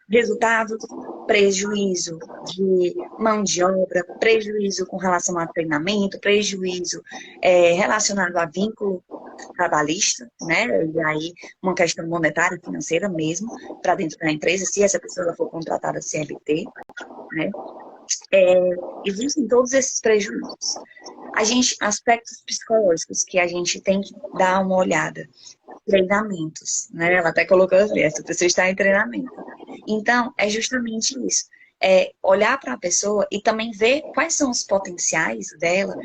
resultados, prejuízo de mão de obra, prejuízo com relação a treinamento, prejuízo relacionado a vínculo trabalhista, né? E aí uma questão monetária, financeira mesmo, para dentro da empresa, se essa pessoa for contratada CLT, né? Existem todos esses prejuízos. Aspectos psicológicos que a gente tem que dar uma olhada. Treinamentos, né? Ela até colocou assim, essa pessoa está em treinamento. Então, é justamente isso. Olhar para a pessoa e também ver quais são os potenciais dela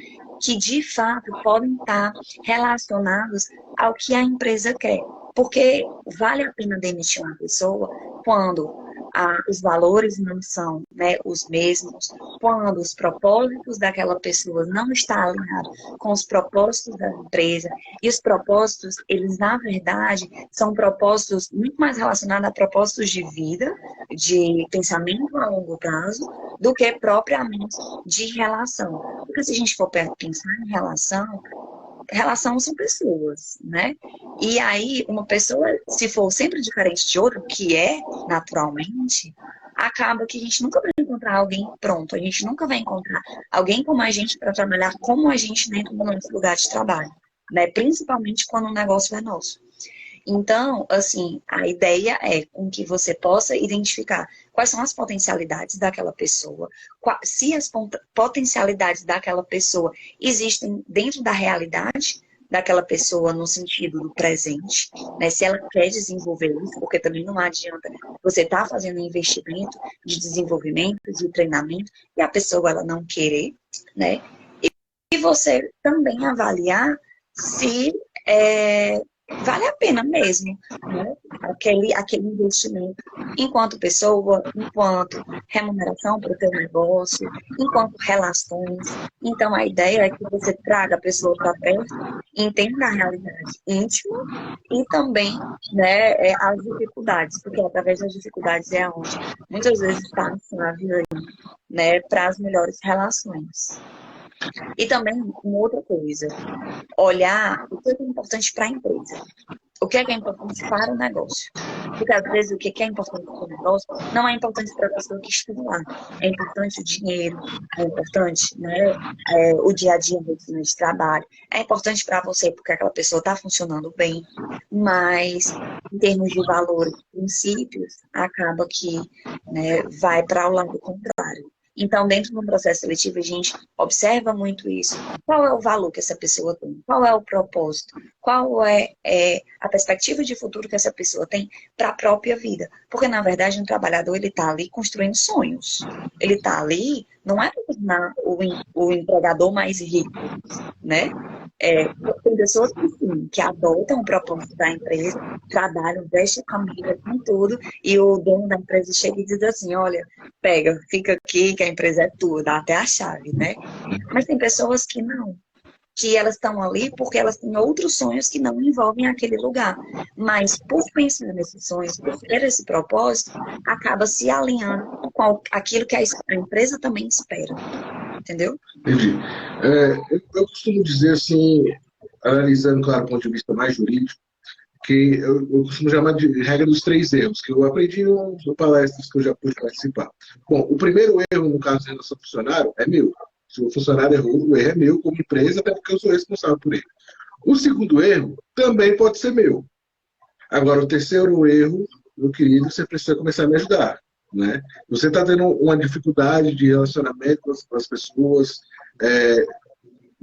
que, de fato, podem estar relacionados ao que a empresa quer. Porque vale a pena demitir uma pessoa quando os valores não são, né, os mesmos, quando os propósitos daquela pessoa não estão alinhados com os propósitos da empresa, e os propósitos, eles na verdade são propósitos muito mais relacionados a propósitos de vida, de pensamento a longo prazo, do que propriamente de relação. Porque se a gente for pensar em relação são pessoas, né? E aí, uma pessoa, se for sempre diferente de outra, que é naturalmente, acaba que a gente nunca vai encontrar alguém pronto, a gente nunca vai encontrar alguém como a gente para trabalhar como a gente dentro do nosso lugar de trabalho, né? Principalmente quando o negócio é nosso. Então, assim, a ideia é com que você possa identificar quais são as potencialidades daquela pessoa, se as potencialidades daquela pessoa existem dentro da realidade daquela pessoa no sentido do presente, né? Se ela quer desenvolver isso, porque também não adianta você estar fazendo um investimento de desenvolvimento, de treinamento, e a pessoa ela não querer, né? E você também avaliar se vale a pena mesmo, né? Aquele investimento enquanto pessoa, enquanto remuneração para o teu negócio, enquanto relações. Então, a ideia é que você traga a pessoa para perto, entenda a realidade íntima e também, né, as dificuldades, porque através das dificuldades é onde muitas vezes está a chave aí, né, para as melhores relações. E também, uma outra coisa, olhar o que é importante para a empresa, o que é importante para o negócio. Porque, às vezes, o que é importante para o negócio não é importante para a pessoa que estuda lá. É importante o dinheiro, é importante, né, o dia a dia de trabalho, é importante para você porque aquela pessoa está funcionando bem, mas, em termos de valores, princípios, acaba que, né, vai para o lado contrário. Então, dentro do processo seletivo, a gente observa muito isso. Qual é o valor que essa pessoa tem? Qual é o propósito? Qual é a perspectiva de futuro que essa pessoa tem para a própria vida? Porque, na verdade, um trabalhador, ele está ali construindo sonhos. Ele está ali, não é para tornar o empregador mais rico, né? Tem pessoas que, sim, que adotam o propósito da empresa, trabalham, vestem a camisa, com tudo, e o dono da empresa chega e diz assim, olha, pega, fica aqui que a empresa é tua, dá até a chave, né? Mas tem pessoas que não, que elas estão ali porque elas têm outros sonhos que não envolvem aquele lugar. Mas por pensar nesses sonhos, por ter esse propósito, acaba se alinhando com aquilo que a empresa também espera. Entendeu? Entendi. Eu costumo dizer assim, analisando, claro, do ponto de vista mais jurídico, que eu costumo chamar de regra dos 3 erros, que eu aprendi em palestras que eu já pude participar. Bom, o primeiro erro, no caso de relação ao funcionário, é meu. Se o funcionário errou, o erro é meu como empresa, até porque eu sou responsável por ele. O segundo erro também pode ser meu. Agora, o terceiro erro, meu querido, você precisa começar a me ajudar. Né? Você está tendo uma dificuldade de relacionamento com as pessoas,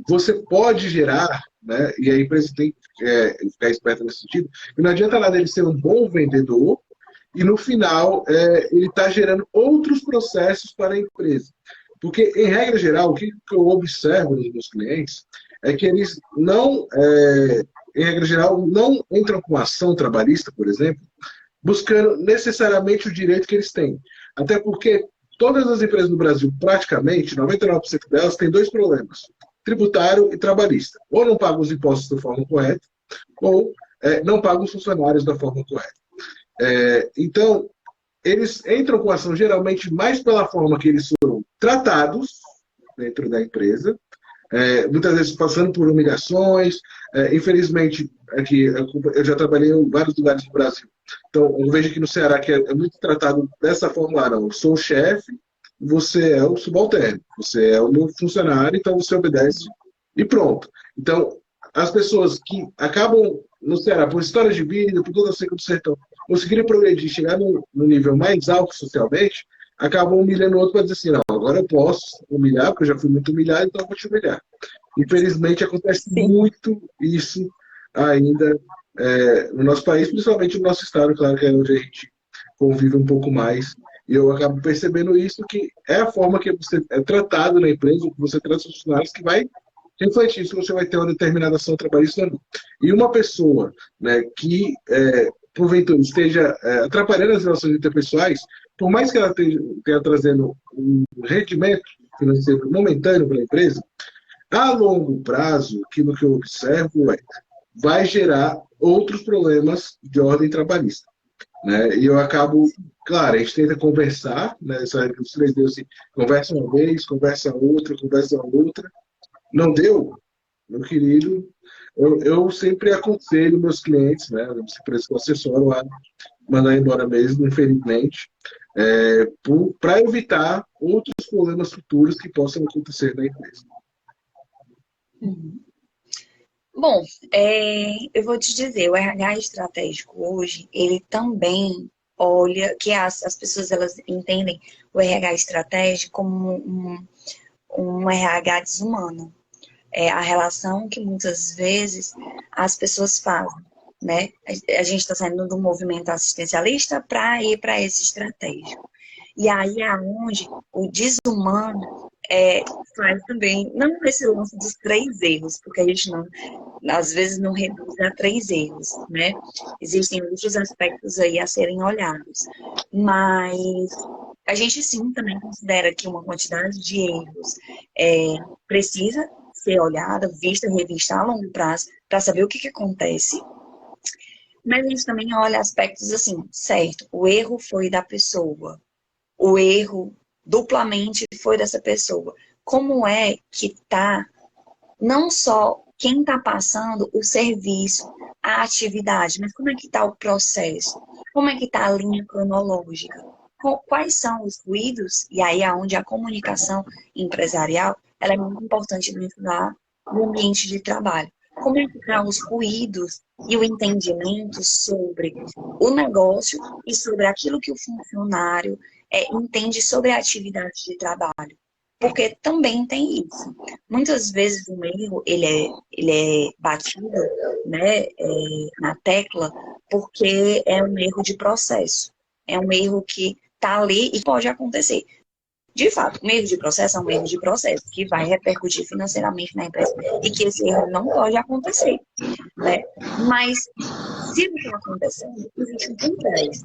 você pode gerar, né? E a empresa tem que ficar esperta nesse sentido, e não adianta nada ele ser um bom vendedor e no final ele está gerando outros processos para a empresa. Porque, em regra geral, o que eu observo nos meus clientes é que eles não, em regra geral, não entram com ação trabalhista, por exemplo, buscando necessariamente o direito que eles têm. Até porque todas as empresas do Brasil, praticamente, 99% delas, têm 2 problemas: tributário e trabalhista. Ou não pagam os impostos da forma correta, ou não pagam os funcionários da forma correta. Então, eles entram com ação geralmente mais pela forma que eles foram tratados dentro da empresa, muitas vezes passando por humilhações. Infelizmente, aqui, eu já trabalhei em vários lugares do Brasil. Então, eu vejo aqui no Ceará que é muito tratado dessa forma lá, não. Eu sou o chefe, você é o subalterno, você é o meu funcionário, então você obedece e pronto. Então, as pessoas que acabam no Ceará, por histórias de vida, por toda a seca do sertão, conseguirem progredir, chegar no nível mais alto socialmente, acabam humilhando o outro para dizer assim, não, agora eu posso humilhar, porque eu já fui muito humilhado, então eu vou te humilhar. Infelizmente, acontece muito isso ainda no nosso país, principalmente no nosso estado, claro que é onde a gente convive um pouco mais. E eu acabo percebendo isso, que é a forma que você é tratado na empresa, que você trata os funcionários, que vai refletir se você vai ter uma determinada ação trabalhista ou não. E uma pessoa, né, que porventura esteja atrapalhando as relações interpessoais, por mais que ela tenha trazendo um rendimento financeiro momentâneo para a empresa, a longo prazo, aquilo que eu observo vai gerar outros problemas de ordem trabalhista. Né? E eu acabo, claro, a gente tenta conversar, né? Os 3D assim, conversa uma vez, conversa outra. Não deu, meu querido, eu sempre aconselho meus clientes, né? As empresas que eu assessoro a mandar embora mesmo, infelizmente, para evitar outros problemas futuros que possam acontecer na empresa. Uhum. Bom, eu vou te dizer, o RH estratégico hoje, ele também olha que as pessoas elas entendem o RH estratégico como um RH desumano. É a relação que muitas vezes as pessoas fazem, né? A gente está saindo do movimento assistencialista para ir para esse estratégico. E aí é onde o desumano faz também, não esse lance dos 3 erros, porque a gente não, às vezes não reduz a 3 erros, né? Existem outros aspectos aí a serem olhados. Mas a gente sim também considera que uma quantidade de erros precisa ser olhada, vista, revista a longo prazo, para saber o que acontece. Mas a gente também olha aspectos assim, certo, o erro foi da pessoa, o erro duplamente foi dessa pessoa. Como é que está, não só quem está passando o serviço, a atividade, mas como é que está o processo? Como é que está a linha cronológica? Quais são os ruídos? E aí é onde a comunicação empresarial ela é muito importante dentro do ambiente de trabalho. Como é que estão os ruídos e o entendimento sobre o negócio e sobre aquilo que o funcionário entende sobre a atividade de trabalho? Porque também tem isso. Muitas vezes o erro ele é batido, né, na tecla porque é um erro de processo. É um erro que está ali e pode acontecer. De fato, um erro de processo é um erro de processo que vai repercutir financeiramente na empresa e que esse erro não pode acontecer, né? Mas se não está acontecendo, existe um compliance.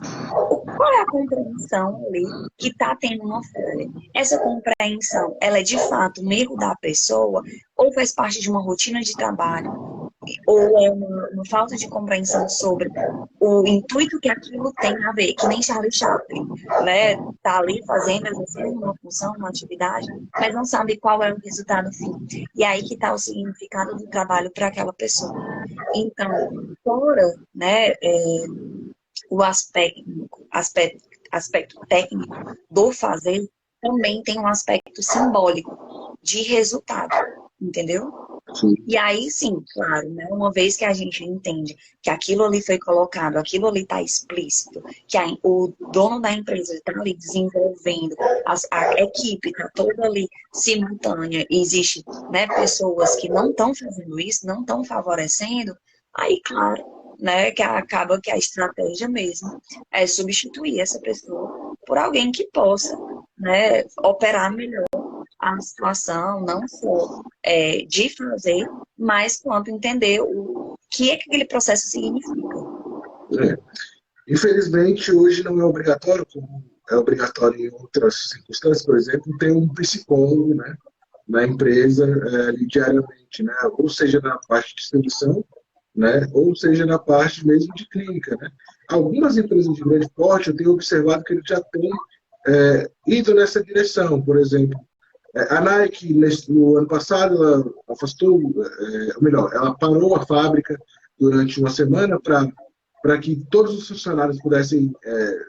Qual é a compreensão ali que está tendo uma falha? Essa compreensão, ela é de fato um erro da pessoa ou faz parte de uma rotina de trabalho? Ou é uma falta de compreensão sobre o intuito que aquilo tem a ver, que nem Charlie Chaplin, né? Tá ali fazendo, exercendo uma função, uma atividade, mas não sabe qual é o resultado fim. E aí que está o significado do trabalho para aquela pessoa. Então, fora, né, o aspecto técnico do fazer, também tem um aspecto simbólico de resultado, entendeu? Sim. E aí sim, claro, né? Uma vez que a gente entende que aquilo ali foi colocado, aquilo ali está explícito, que o dono da empresa está ali desenvolvendo, a equipe está toda ali simultânea, e existe, né, pessoas que não estão fazendo isso, não estão favorecendo, aí, claro, né, que acaba que a estratégia mesmo é substituir essa pessoa por alguém que possa, né, operar melhor a situação, não só de fazer, mas quanto entender o que é que aquele processo significa. Infelizmente, hoje não é obrigatório, como é obrigatório em outras circunstâncias, por exemplo, ter um psicólogo, né, na empresa ali diariamente, né, ou seja na parte de seleção, né, ou seja na parte mesmo de clínica. Né. Algumas empresas de grande porte, eu tenho observado que eles já têm ido nessa direção. Por exemplo, a Nike, no ano passado, ela afastou, ou melhor, ela parou a fábrica durante uma semana para que todos os funcionários pudessem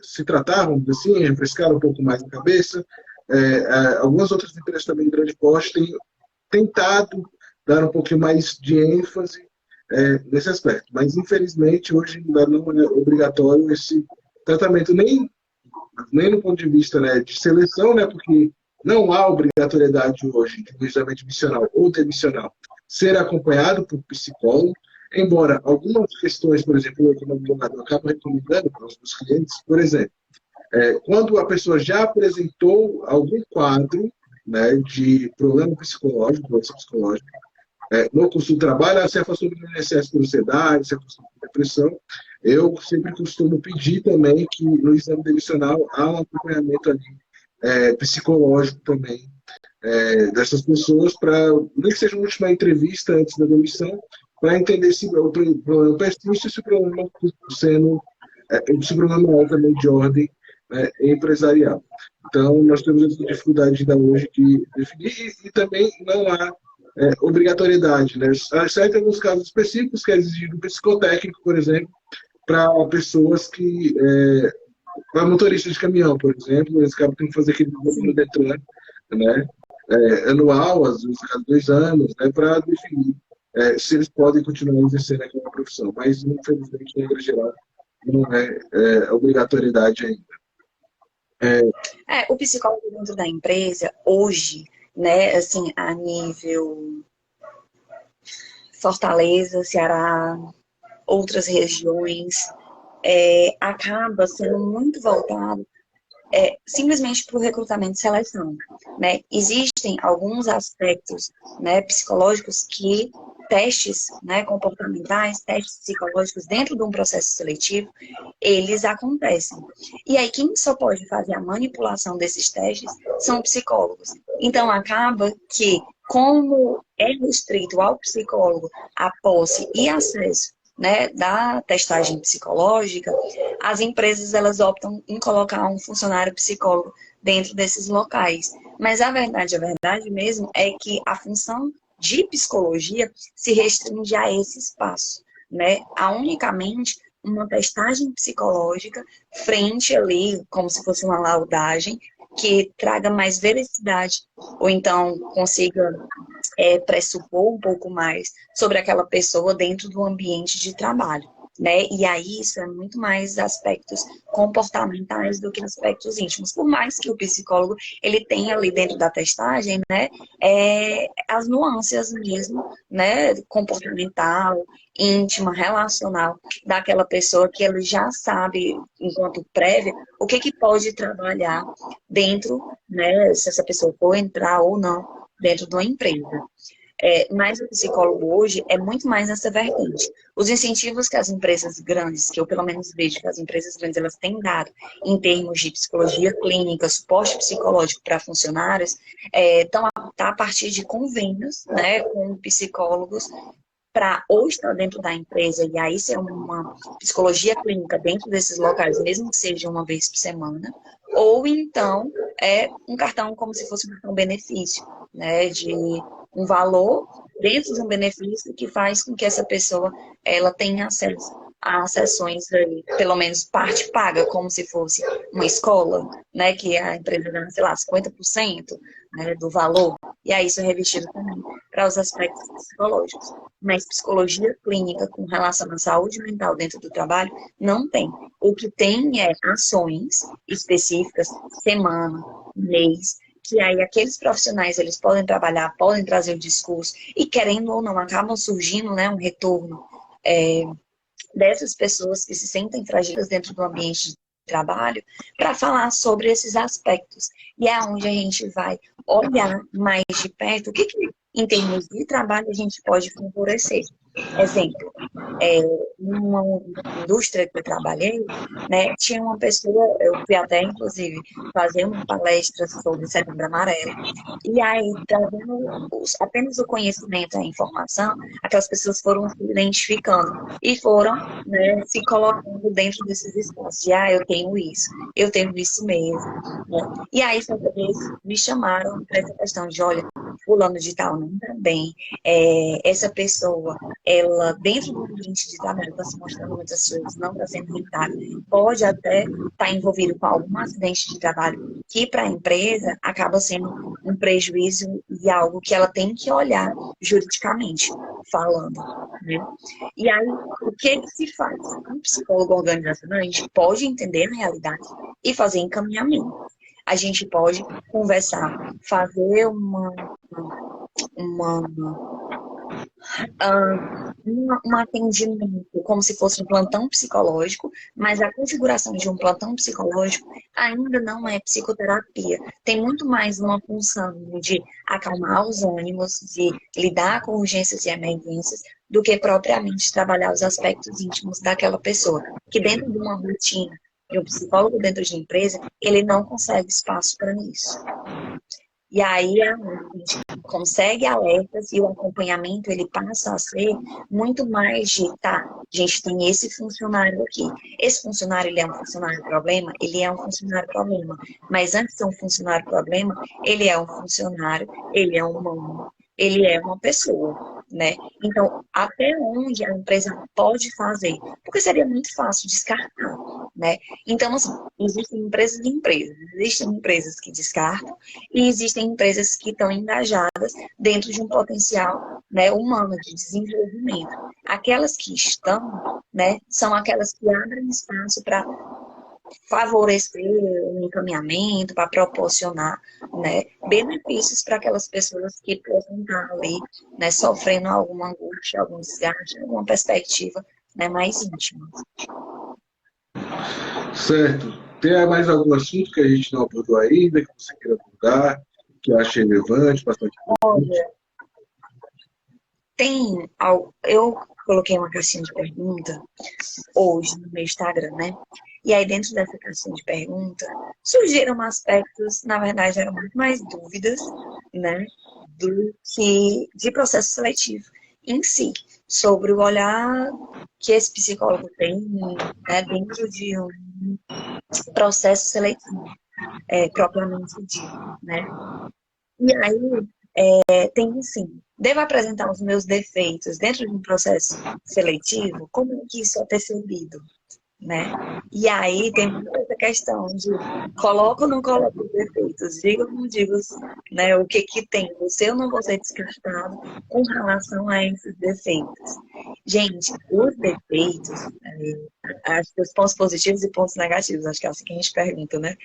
se tratar, vamos dizer assim, refrescar um pouco mais a cabeça. Algumas outras empresas também de grande porte têm tentado dar um pouquinho mais de ênfase nesse aspecto. Mas, infelizmente, hoje ainda não é obrigatório esse tratamento, nem no ponto de vista, né, de seleção, né, porque não há obrigatoriedade hoje de um exame missional ou demissional ser acompanhado por psicólogo, embora algumas questões, por exemplo, eu como advogado acabo recomendando para os meus clientes, por exemplo, quando a pessoa já apresentou algum quadro, né, de problema psicológico, doença psicológica, no curso do trabalho, se afastou do INSS por ansiedade, se afastou por depressão. Eu sempre costumo pedir também que no exame demissional há um acompanhamento ali, psicológico também, dessas pessoas, para nem que seja uma última entrevista antes da demissão, para entender se o problema persiste, se o problema sendo, se o problema é também de ordem, empresarial. Então, nós temos essa dificuldade ainda hoje de definir, e também não há obrigatoriedade, né? Exceto em alguns casos específicos, que é exigido um psicotécnico, por exemplo, para pessoas que, para motoristas de caminhão, por exemplo, eles acabam tendo que fazer aquele exame no Detran, né? Anual, às vezes a cada 2 anos, né? Para definir se eles podem continuar exercendo aquela profissão. Mas, infelizmente, em regra geral, não é obrigatoriedade ainda. O psicólogo dentro da empresa, hoje, né, assim, a nível Fortaleza, Ceará, outras regiões, acaba sendo muito voltado simplesmente para o recrutamento e seleção, né? Existem alguns aspectos, né, psicológicos que testes, né, comportamentais, testes psicológicos dentro de um processo seletivo, eles acontecem. E aí quem só pode fazer a manipulação desses testes são psicólogos. Então acaba que, como é restrito ao psicólogo a posse e acesso, né, da testagem psicológica, as empresas elas optam em colocar um funcionário psicólogo dentro desses locais. Mas a verdade mesmo é que a função de psicologia se restringe a esse espaço, né? A unicamente uma testagem psicológica frente ali, como se fosse uma laudagem, que traga mais veracidade, ou então consiga pressupor um pouco mais sobre aquela pessoa dentro do ambiente de trabalho, né? E aí isso é muito mais aspectos comportamentais do que aspectos íntimos. Por mais que o psicólogo ele tenha ali dentro da testagem, né, as nuances mesmo, né, comportamental, íntima, relacional daquela pessoa que ele já sabe, enquanto prévia, o que pode trabalhar dentro, né, se essa pessoa for entrar ou não dentro de uma empresa. Mas o psicólogo hoje é muito mais nessa vertente. Os incentivos que as empresas grandes, que eu pelo menos vejo que as empresas grandes elas têm dado em termos de psicologia clínica, suporte psicológico para funcionários, estão a partir de convênios, né, com psicólogos para ou estar dentro da empresa e aí ser uma psicologia clínica dentro desses locais, mesmo que seja uma vez por semana, ou então um cartão como se fosse um cartão benefício, né, de um valor dentro de um benefício que faz com que essa pessoa ela tenha acesso a sessões, pelo menos parte paga, como se fosse uma escola, né, que a empresa dá, sei lá, 50%, né, do valor, e aí isso é revestido também para os aspectos psicológicos. Mas psicologia clínica com relação à saúde mental dentro do trabalho, não tem. O que tem é ações específicas, semana, mês, que aí aqueles profissionais, eles podem trabalhar, podem trazer o discurso, e querendo ou não, acabam surgindo, né, um retorno dessas pessoas que se sentem fragilizadas dentro do ambiente de trabalho, para falar sobre esses aspectos. E é onde a gente vai olhar mais de perto o que em termos de trabalho, a gente pode favorecer. Exemplo, numa indústria que eu trabalhei, né, tinha uma pessoa, eu fui até, inclusive, fazer uma palestra sobre Setembro Amarelo, e aí, trazendo apenas o conhecimento, a informação, aquelas pessoas foram se identificando e foram, né, se colocando dentro desses espaços. Eu tenho isso mesmo. Né? E aí, certa vez, me chamaram para essa questão de, olha, fulano de tal não está bem, essa pessoa, ela, dentro do ambiente de trabalho, está se mostrando muitas vezes, não está sendo rentável, pode até estar envolvido com algum acidente de trabalho, que para a empresa acaba sendo um prejuízo e algo que ela tem que olhar juridicamente falando, né? E aí, o que se faz? Um psicólogo organizacional, a gente pode entender a realidade e fazer encaminhamento. A gente pode conversar, fazer uma um atendimento como se fosse um plantão psicológico, mas a configuração de um plantão psicológico ainda não é psicoterapia. Tem muito mais uma função de acalmar os ânimos, de lidar com urgências e emergências, do que propriamente trabalhar os aspectos íntimos daquela pessoa. Que dentro de uma rotina de um psicólogo dentro de empresa, ele não consegue espaço para isso. E aí a gente consegue alertas e o acompanhamento ele passa a ser muito mais de, tá, a gente tem esse funcionário aqui. Esse funcionário, ele é um funcionário problema? Ele é um funcionário problema. Mas antes de ser um funcionário problema, ele é um funcionário, ele é um humano, ele é uma pessoa, né? Então, até onde a empresa pode fazer? Porque seria muito fácil descartar, né? Então, assim, existem empresas e empresas. Existem empresas que descartam, e existem empresas que estão engajadas dentro de um potencial, né, humano de desenvolvimento. Aquelas que estão, né, são aquelas que abrem espaço para favorecer o encaminhamento, para proporcionar, né, benefícios para aquelas pessoas que possam estar ali, né, sofrendo alguma angústia, algum desgaste, alguma perspectiva, né, mais íntima. Certo. Tem mais algum assunto que a gente não abordou ainda, que você queira abordar, que acha relevante, bastante importante? Olha, eu coloquei uma caixinha de pergunta hoje no meu Instagram, né? E aí, dentro dessa caixinha de pergunta, surgiram aspectos, na verdade, eram muito mais dúvidas, né? Do que de processo seletivo em si, sobre o olhar que esse psicólogo tem, né, dentro de um processo seletivo, propriamente dito, né? E aí, tem sim. Devo apresentar os meus defeitos dentro de um processo seletivo? Como que isso é percebido? Né? E aí tem muita essa questão de coloco ou não coloco os defeitos, digo ou não digo, né, o que que tem, você ou não vou ser descartado com relação a esses defeitos. Gente, os defeitos, acho que os pontos positivos e pontos negativos, acho que é assim que a gente pergunta, né?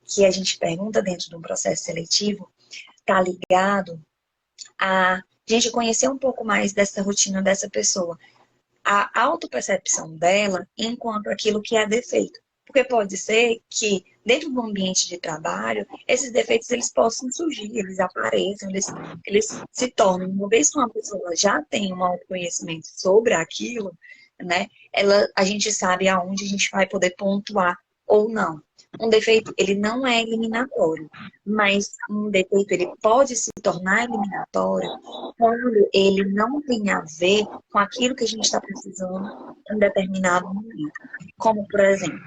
Que a gente pergunta dentro de um processo seletivo, está ligado a gente conhecer um pouco mais dessa rotina dessa pessoa, a autopercepção dela enquanto aquilo que é defeito. Porque pode ser que, dentro do ambiente de trabalho, esses defeitos eles possam surgir, eles apareçam, eles se tornem. Uma vez que uma pessoa já tem um autoconhecimento sobre aquilo, né, a gente sabe aonde a gente vai poder pontuar ou não. Um defeito, ele não é eliminatório, mas um defeito, ele pode se tornar eliminatório quando ele não tem a ver com aquilo que a gente está precisando em determinado momento. Como, por exemplo,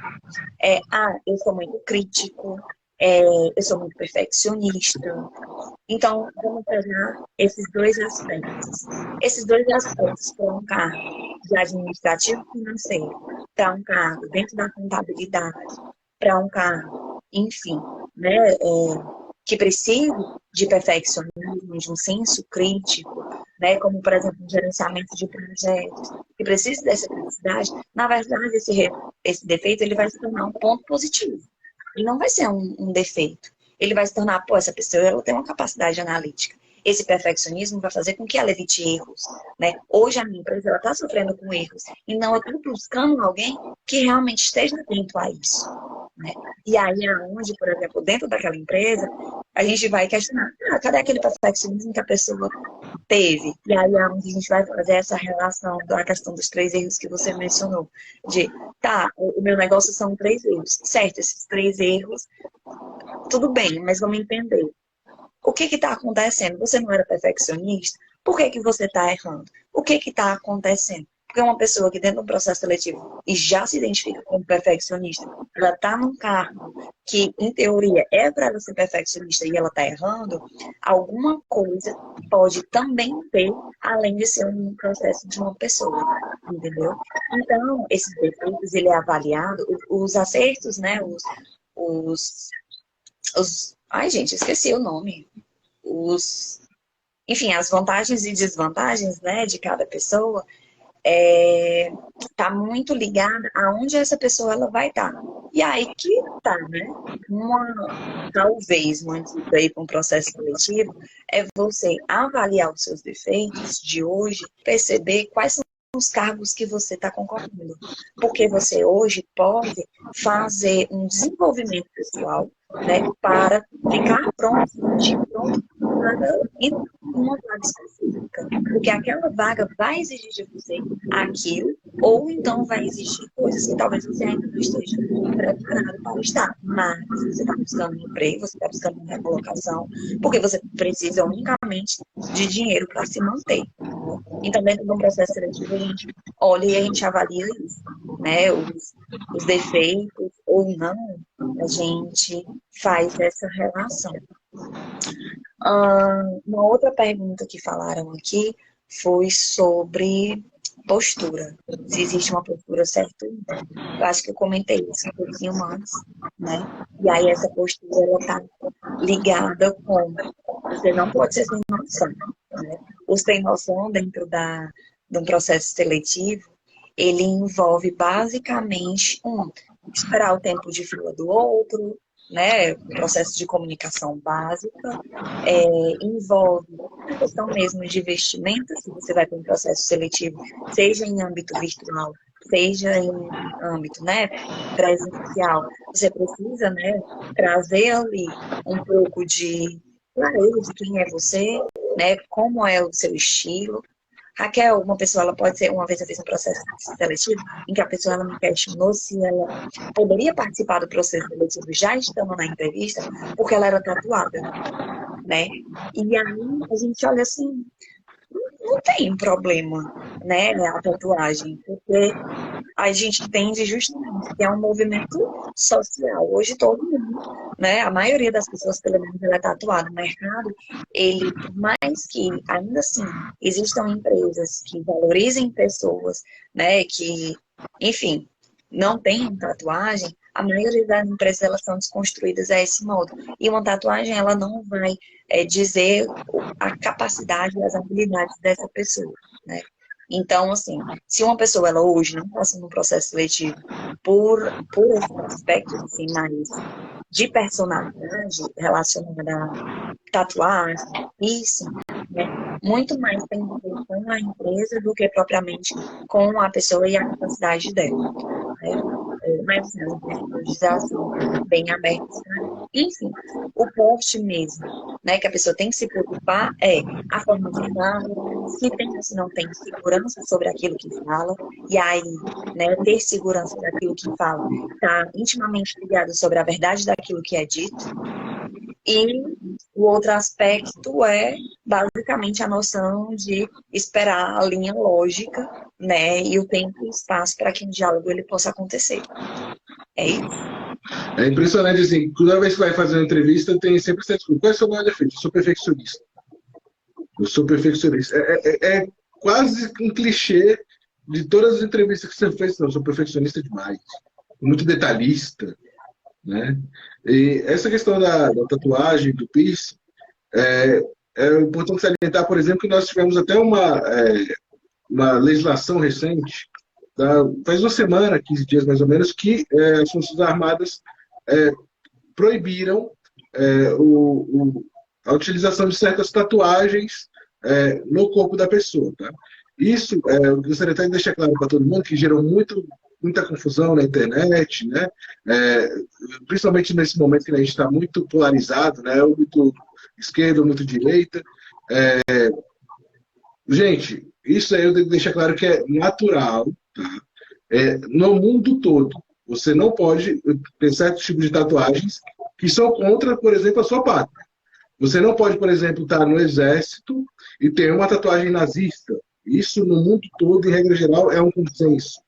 eu sou muito crítico, eu sou muito perfeccionista. Então, vamos pegar esses dois aspectos. Esses dois aspectos para um cargo de administrativo financeiro, para um cargo dentro da contabilidade, para um cargo, enfim, né, que precise de perfeccionismo, de um senso crítico, né, como, por exemplo, um gerenciamento de projetos, que precisa dessa criticidade, na verdade, esse defeito ele vai se tornar um ponto positivo. Ele não vai ser um defeito. Ele vai se tornar, pô, essa pessoa ela tem uma capacidade analítica. Esse perfeccionismo vai fazer com que ela evite erros, né? Hoje a minha empresa ela está sofrendo com erros. E não, eu estou buscando alguém que realmente esteja atento a isso, né? E aí é onde, por exemplo, dentro daquela empresa, a gente vai questionar, cadê aquele perfeccionismo que a pessoa teve? E aí é onde a gente vai fazer essa relação da questão dos 3 erros que você mencionou. De, tá, o meu negócio são 3 erros. Certo, esses 3 erros, tudo bem, mas vamos entender. O que está acontecendo? Você não era perfeccionista? Por que você está errando? O que está acontecendo? Porque uma pessoa que dentro do processo seletivo e já se identifica como perfeccionista, ela está num cargo que, em teoria, é para ela ser perfeccionista e ela está errando, alguma coisa pode também ter, além de ser um processo de uma pessoa, entendeu? Então, esses defeitos, ele é avaliado, os acertos, né, os, ai, gente, esqueci o nome. Enfim, as vantagens e desvantagens, né, de cada pessoa, tá muito ligada aonde essa pessoa ela vai estar. E aí que tá, né? Talvez uma dica aí para um processo seletivo é você avaliar os seus defeitos de hoje, perceber quais são os cargos que você está concorrendo. Porque você hoje pode fazer um desenvolvimento pessoal, né, para ficar pronto para uma vaga específica. Porque aquela vaga vai exigir de você aquilo, ou então vai exigir coisas que talvez você ainda não esteja preparado para estar. Mas você está buscando um emprego, você está buscando uma recolocação, porque você precisa unicamente de dinheiro para se manter. Então, dentro de um processo seletivo, a gente olha e a gente avalia isso, né? Os defeitos ou não, a gente faz essa relação. Uma outra pergunta que falaram aqui foi sobre postura. Se existe uma postura certa. Eu acho que eu comentei isso um pouquinho antes, né? E aí essa postura, ela tá ligada com... Você não pode ser sem noção, né? O sem noção dentro de um processo seletivo, ele envolve basicamente, esperar o tempo de fila do outro, né, o processo de comunicação básica, envolve a questão mesmo de vestimenta, se você vai para um processo seletivo, seja em âmbito virtual, seja em âmbito, né, presencial, você precisa, né, trazer ali um pouco de clareza de quem é você, né, como é o seu estilo. Raquel, uma pessoa, ela pode ser, uma vez eu fiz um processo seletivo, em que a pessoa ela me questionou se ela poderia participar do processo seletivo já estando na entrevista, porque ela era tatuada, né? E aí a gente olha assim, não tem problema, né, a tatuagem, porque a gente entende justamente que é um movimento social. Hoje todo mundo, né, a maioria das pessoas, pelo menos, ela é tatuada. O mercado, ele, por mais que, ainda assim, existam empresas que valorizem pessoas, né, que, enfim, não tenham tatuagem, a maioria das empresas, elas são desconstruídas a esse modo. E uma tatuagem, ela não vai dizer a capacidade e as habilidades dessa pessoa, né? Então, assim, se uma pessoa, ela hoje não passa no processo seletivo por esses aspectos, assim, mais de personalidade relacionada a tatuagem, isso, né, muito mais tem a ver com a empresa do que propriamente com a pessoa e a capacidade dela, né? Mas assim, as empresas já são bem abertas, né? Enfim, o porte mesmo, né, que a pessoa tem que se preocupar é a forma de fala, se tem ou se não tem segurança sobre aquilo que fala, e aí, né, ter segurança daquilo que fala está intimamente ligado sobre a verdade daquilo que é dito. E o outro aspecto é, basicamente, a noção de esperar a linha lógica, né, e o tempo e o espaço para que o diálogo ele possa acontecer. É isso. É impressionante, assim, toda vez que vai fazer uma entrevista, tem sempre essa desculpa. Qual é o seu maior defeito? Eu sou perfeccionista. Eu sou perfeccionista. É quase um clichê de todas as entrevistas que você fez. Não, eu sou perfeccionista demais. Muito detalhista, né? E essa questão da tatuagem, do piercing, é importante salientar, por exemplo, que nós tivemos até uma legislação recente, faz uma semana, 15 dias mais ou menos, que as Forças Armadas proibiram a utilização de certas tatuagens no corpo da pessoa. Tá? Isso, eu gostaria até de deixar claro para todo mundo, que gerou muita confusão na internet, né? Principalmente nesse momento que a gente está muito polarizado, né? Muito esquerda, muito direita. Gente, isso aí eu tenho que deixar claro que é natural, tá? No mundo todo. Você não pode ter certos tipos de tatuagens que são contra, por exemplo, a sua pátria. Você não pode, por exemplo, estar no exército e ter uma tatuagem nazista. Isso, no mundo todo, em regra geral, é um consenso.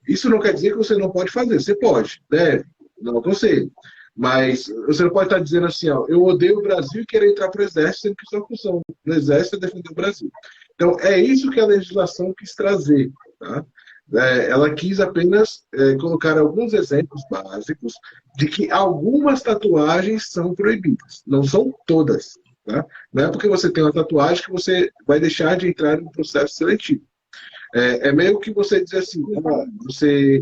Isso não quer dizer que você não pode fazer. Você pode, deve, não aconselho. Mas você não pode estar dizendo assim, ó, eu odeio o Brasil e querer entrar para o exército, sendo que sua função no exército é defender o Brasil. Então, é isso que a legislação quis trazer. Tá? Ela quis apenas colocar alguns exemplos básicos de que algumas tatuagens são proibidas. Não são todas. Tá? Não é porque você tem uma tatuagem que você vai deixar de entrar no processo seletivo. É meio que você dizer assim, você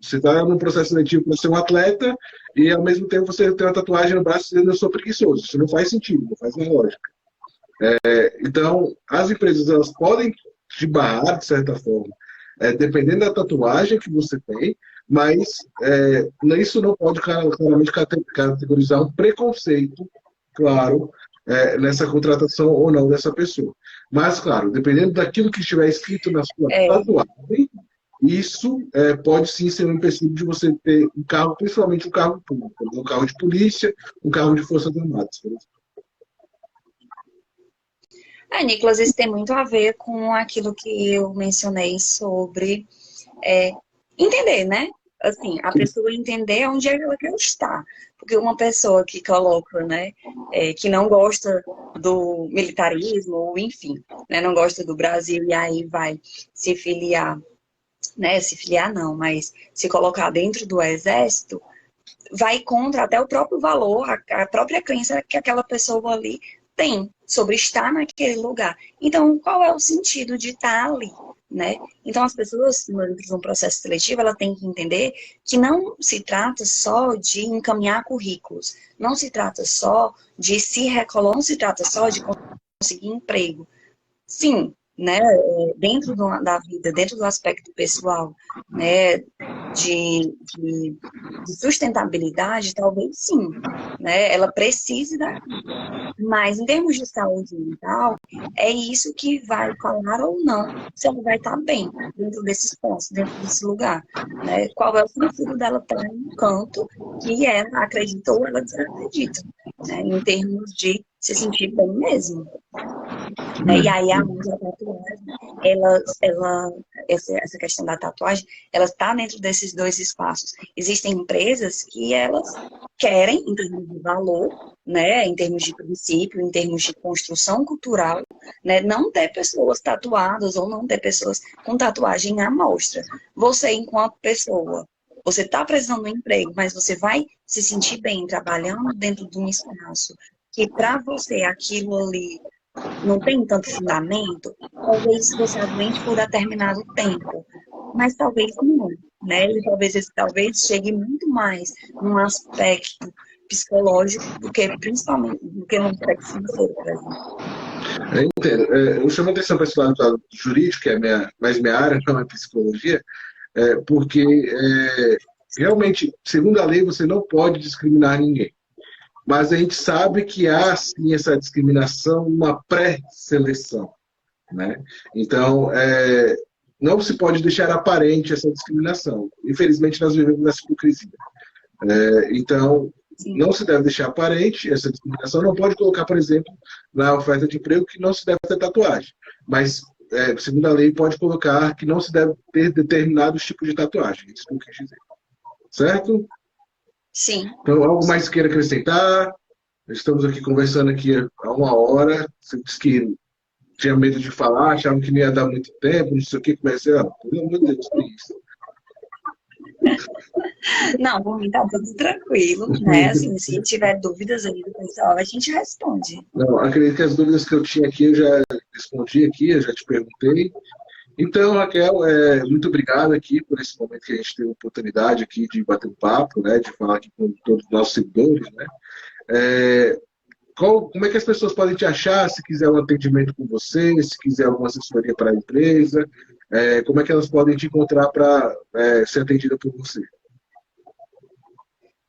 está num processo seletivo para ser um atleta e ao mesmo tempo você tem uma tatuagem no braço dizendo eu sou preguiçoso. Isso não faz sentido, não faz nem lógica. Então, as empresas elas podem te barrar, de certa forma, dependendo da tatuagem que você tem, mas isso não pode claramente categorizar um preconceito, claro, nessa contratação ou não dessa pessoa. Mas, claro, dependendo daquilo que estiver escrito na sua tatuagem, isso pode sim ser um empecilho de você ter um carro, principalmente um carro público, um carro de polícia, um carro de forças armadas, por exemplo. Nicolas, isso tem muito a ver com aquilo que eu mencionei sobre entender, né? Assim, a pessoa entender onde ela quer estar. Porque uma pessoa que coloca, né, que não gosta do militarismo, ou enfim, né, não gosta do Brasil e aí vai se filiar, né, se filiar não, mas se colocar dentro do exército, vai contra até o próprio valor, a própria crença que aquela pessoa ali tem sobre estar naquele lugar. Então, qual é o sentido de estar ali, né? Então, as pessoas, dentro de um processo seletivo, ela tem que entender que não se trata só de encaminhar currículos, não se trata só de se recolar, não se trata só de conseguir emprego. Sim, né, dentro da vida, dentro do aspecto pessoal, né, de sustentabilidade, talvez sim, né, ela precise daquilo. Mas em termos de saúde mental, é isso que vai falar ou não se ela vai estar bem dentro desses pontos, dentro desse lugar, né? Qual é o sentido dela estar em um canto que ela acredita ou ela desacredita, né? Em termos de se sentir bem mesmo. Né? E aí a tatuagem, essa questão da tatuagem, ela está dentro desses dois espaços. Existem empresas que elas querem, em termos de valor, né, em termos de princípio, em termos de construção cultural, né, não ter pessoas tatuadas ou não ter pessoas com tatuagem à mostra. Você, enquanto pessoa, você está precisando de um emprego, mas você vai se sentir bem trabalhando dentro de um espaço que para você aquilo ali não tem tanto fundamento, talvez você aguente por determinado tempo, mas talvez não, né? E talvez chegue muito mais num aspecto psicológico do que principalmente do que no aspecto financeiro, por exemplo. Eu entendo. Eu chamo atenção para esse lado jurídico, que é mais minha área, não é psicologia, porque realmente, segundo a lei, você não pode discriminar ninguém. Mas a gente sabe que há, sim, essa discriminação, uma pré-seleção, né? Então, não se pode deixar aparente essa discriminação. Infelizmente, nós vivemos nessa hipocrisia. Então, Sim. Não se deve deixar aparente essa discriminação. Não pode colocar, por exemplo, na oferta de emprego que não se deve ter tatuagem. Mas, segundo a lei, pode colocar que não se deve ter determinados tipos de tatuagem. Isso que eu quis dizer. Certo? Sim. Então, algo mais que queira acrescentar? Estamos aqui conversando aqui há uma hora. Você disse que tinha medo de falar, achava que não ia dar muito tempo, não sei o que. Comecei, pelo amor de Deus, que isso. Não, por mim tá tudo tranquilo, né? Assim, se tiver dúvidas aí do pessoal, a gente responde. Não, acredito que as dúvidas que eu tinha aqui eu já respondi aqui, eu já te perguntei. Então, Raquel, muito obrigado aqui por esse momento que a gente teve a oportunidade aqui de bater um papo, né, de falar aqui com todos os nossos seguidores, né? Como é que as pessoas podem te achar se quiser um atendimento com você, se quiser alguma assessoria para a empresa? Como é que elas podem te encontrar para ser atendida por você?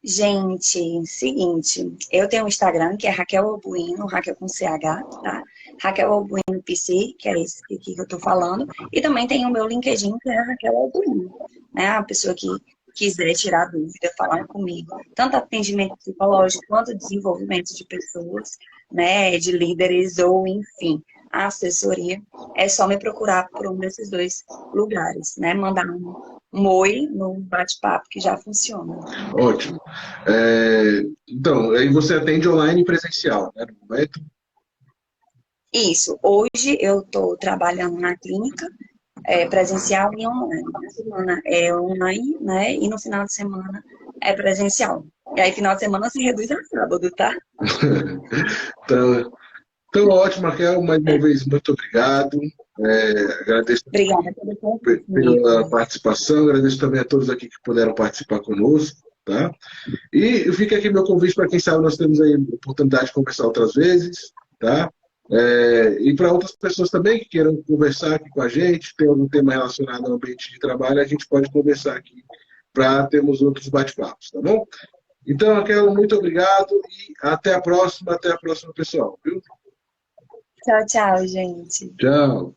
Gente, seguinte, eu tenho um Instagram que é Raquel Albuino, Raquel com CH, tá? Raquel Albuino PC, que é esse aqui que eu tô falando, e também tem o meu LinkedIn, que é Raquel Albuino, né? A pessoa que quiser tirar dúvida, falar comigo, tanto atendimento psicológico quanto desenvolvimento de pessoas, né, de líderes ou, enfim, a assessoria, é só me procurar por um desses dois lugares, né? Mandar um oi no bate-papo que já funciona. Ótimo. Então, aí você atende online e presencial, né, no momento? Isso. Hoje eu estou trabalhando na clínica, presencial e online. Na semana é online, né? E no final de semana é presencial. E aí, final de semana se reduz a sábado, tá? Então, Então, ótimo, Raquel, mais uma vez, muito obrigado. Agradeço Obrigada pelo pela convite. participação, agradeço também a todos aqui que puderam participar conosco, tá? E fica aqui meu convite para quem sabe nós temos aí a oportunidade de conversar outras vezes, tá? E para outras pessoas também que queiram conversar aqui com a gente, tem algum tema relacionado ao ambiente de trabalho, a gente pode conversar aqui para termos outros bate-papos, tá bom? Então, Raquel, muito obrigado e até a próxima, pessoal, viu? Tchau, tchau, gente. Tchau.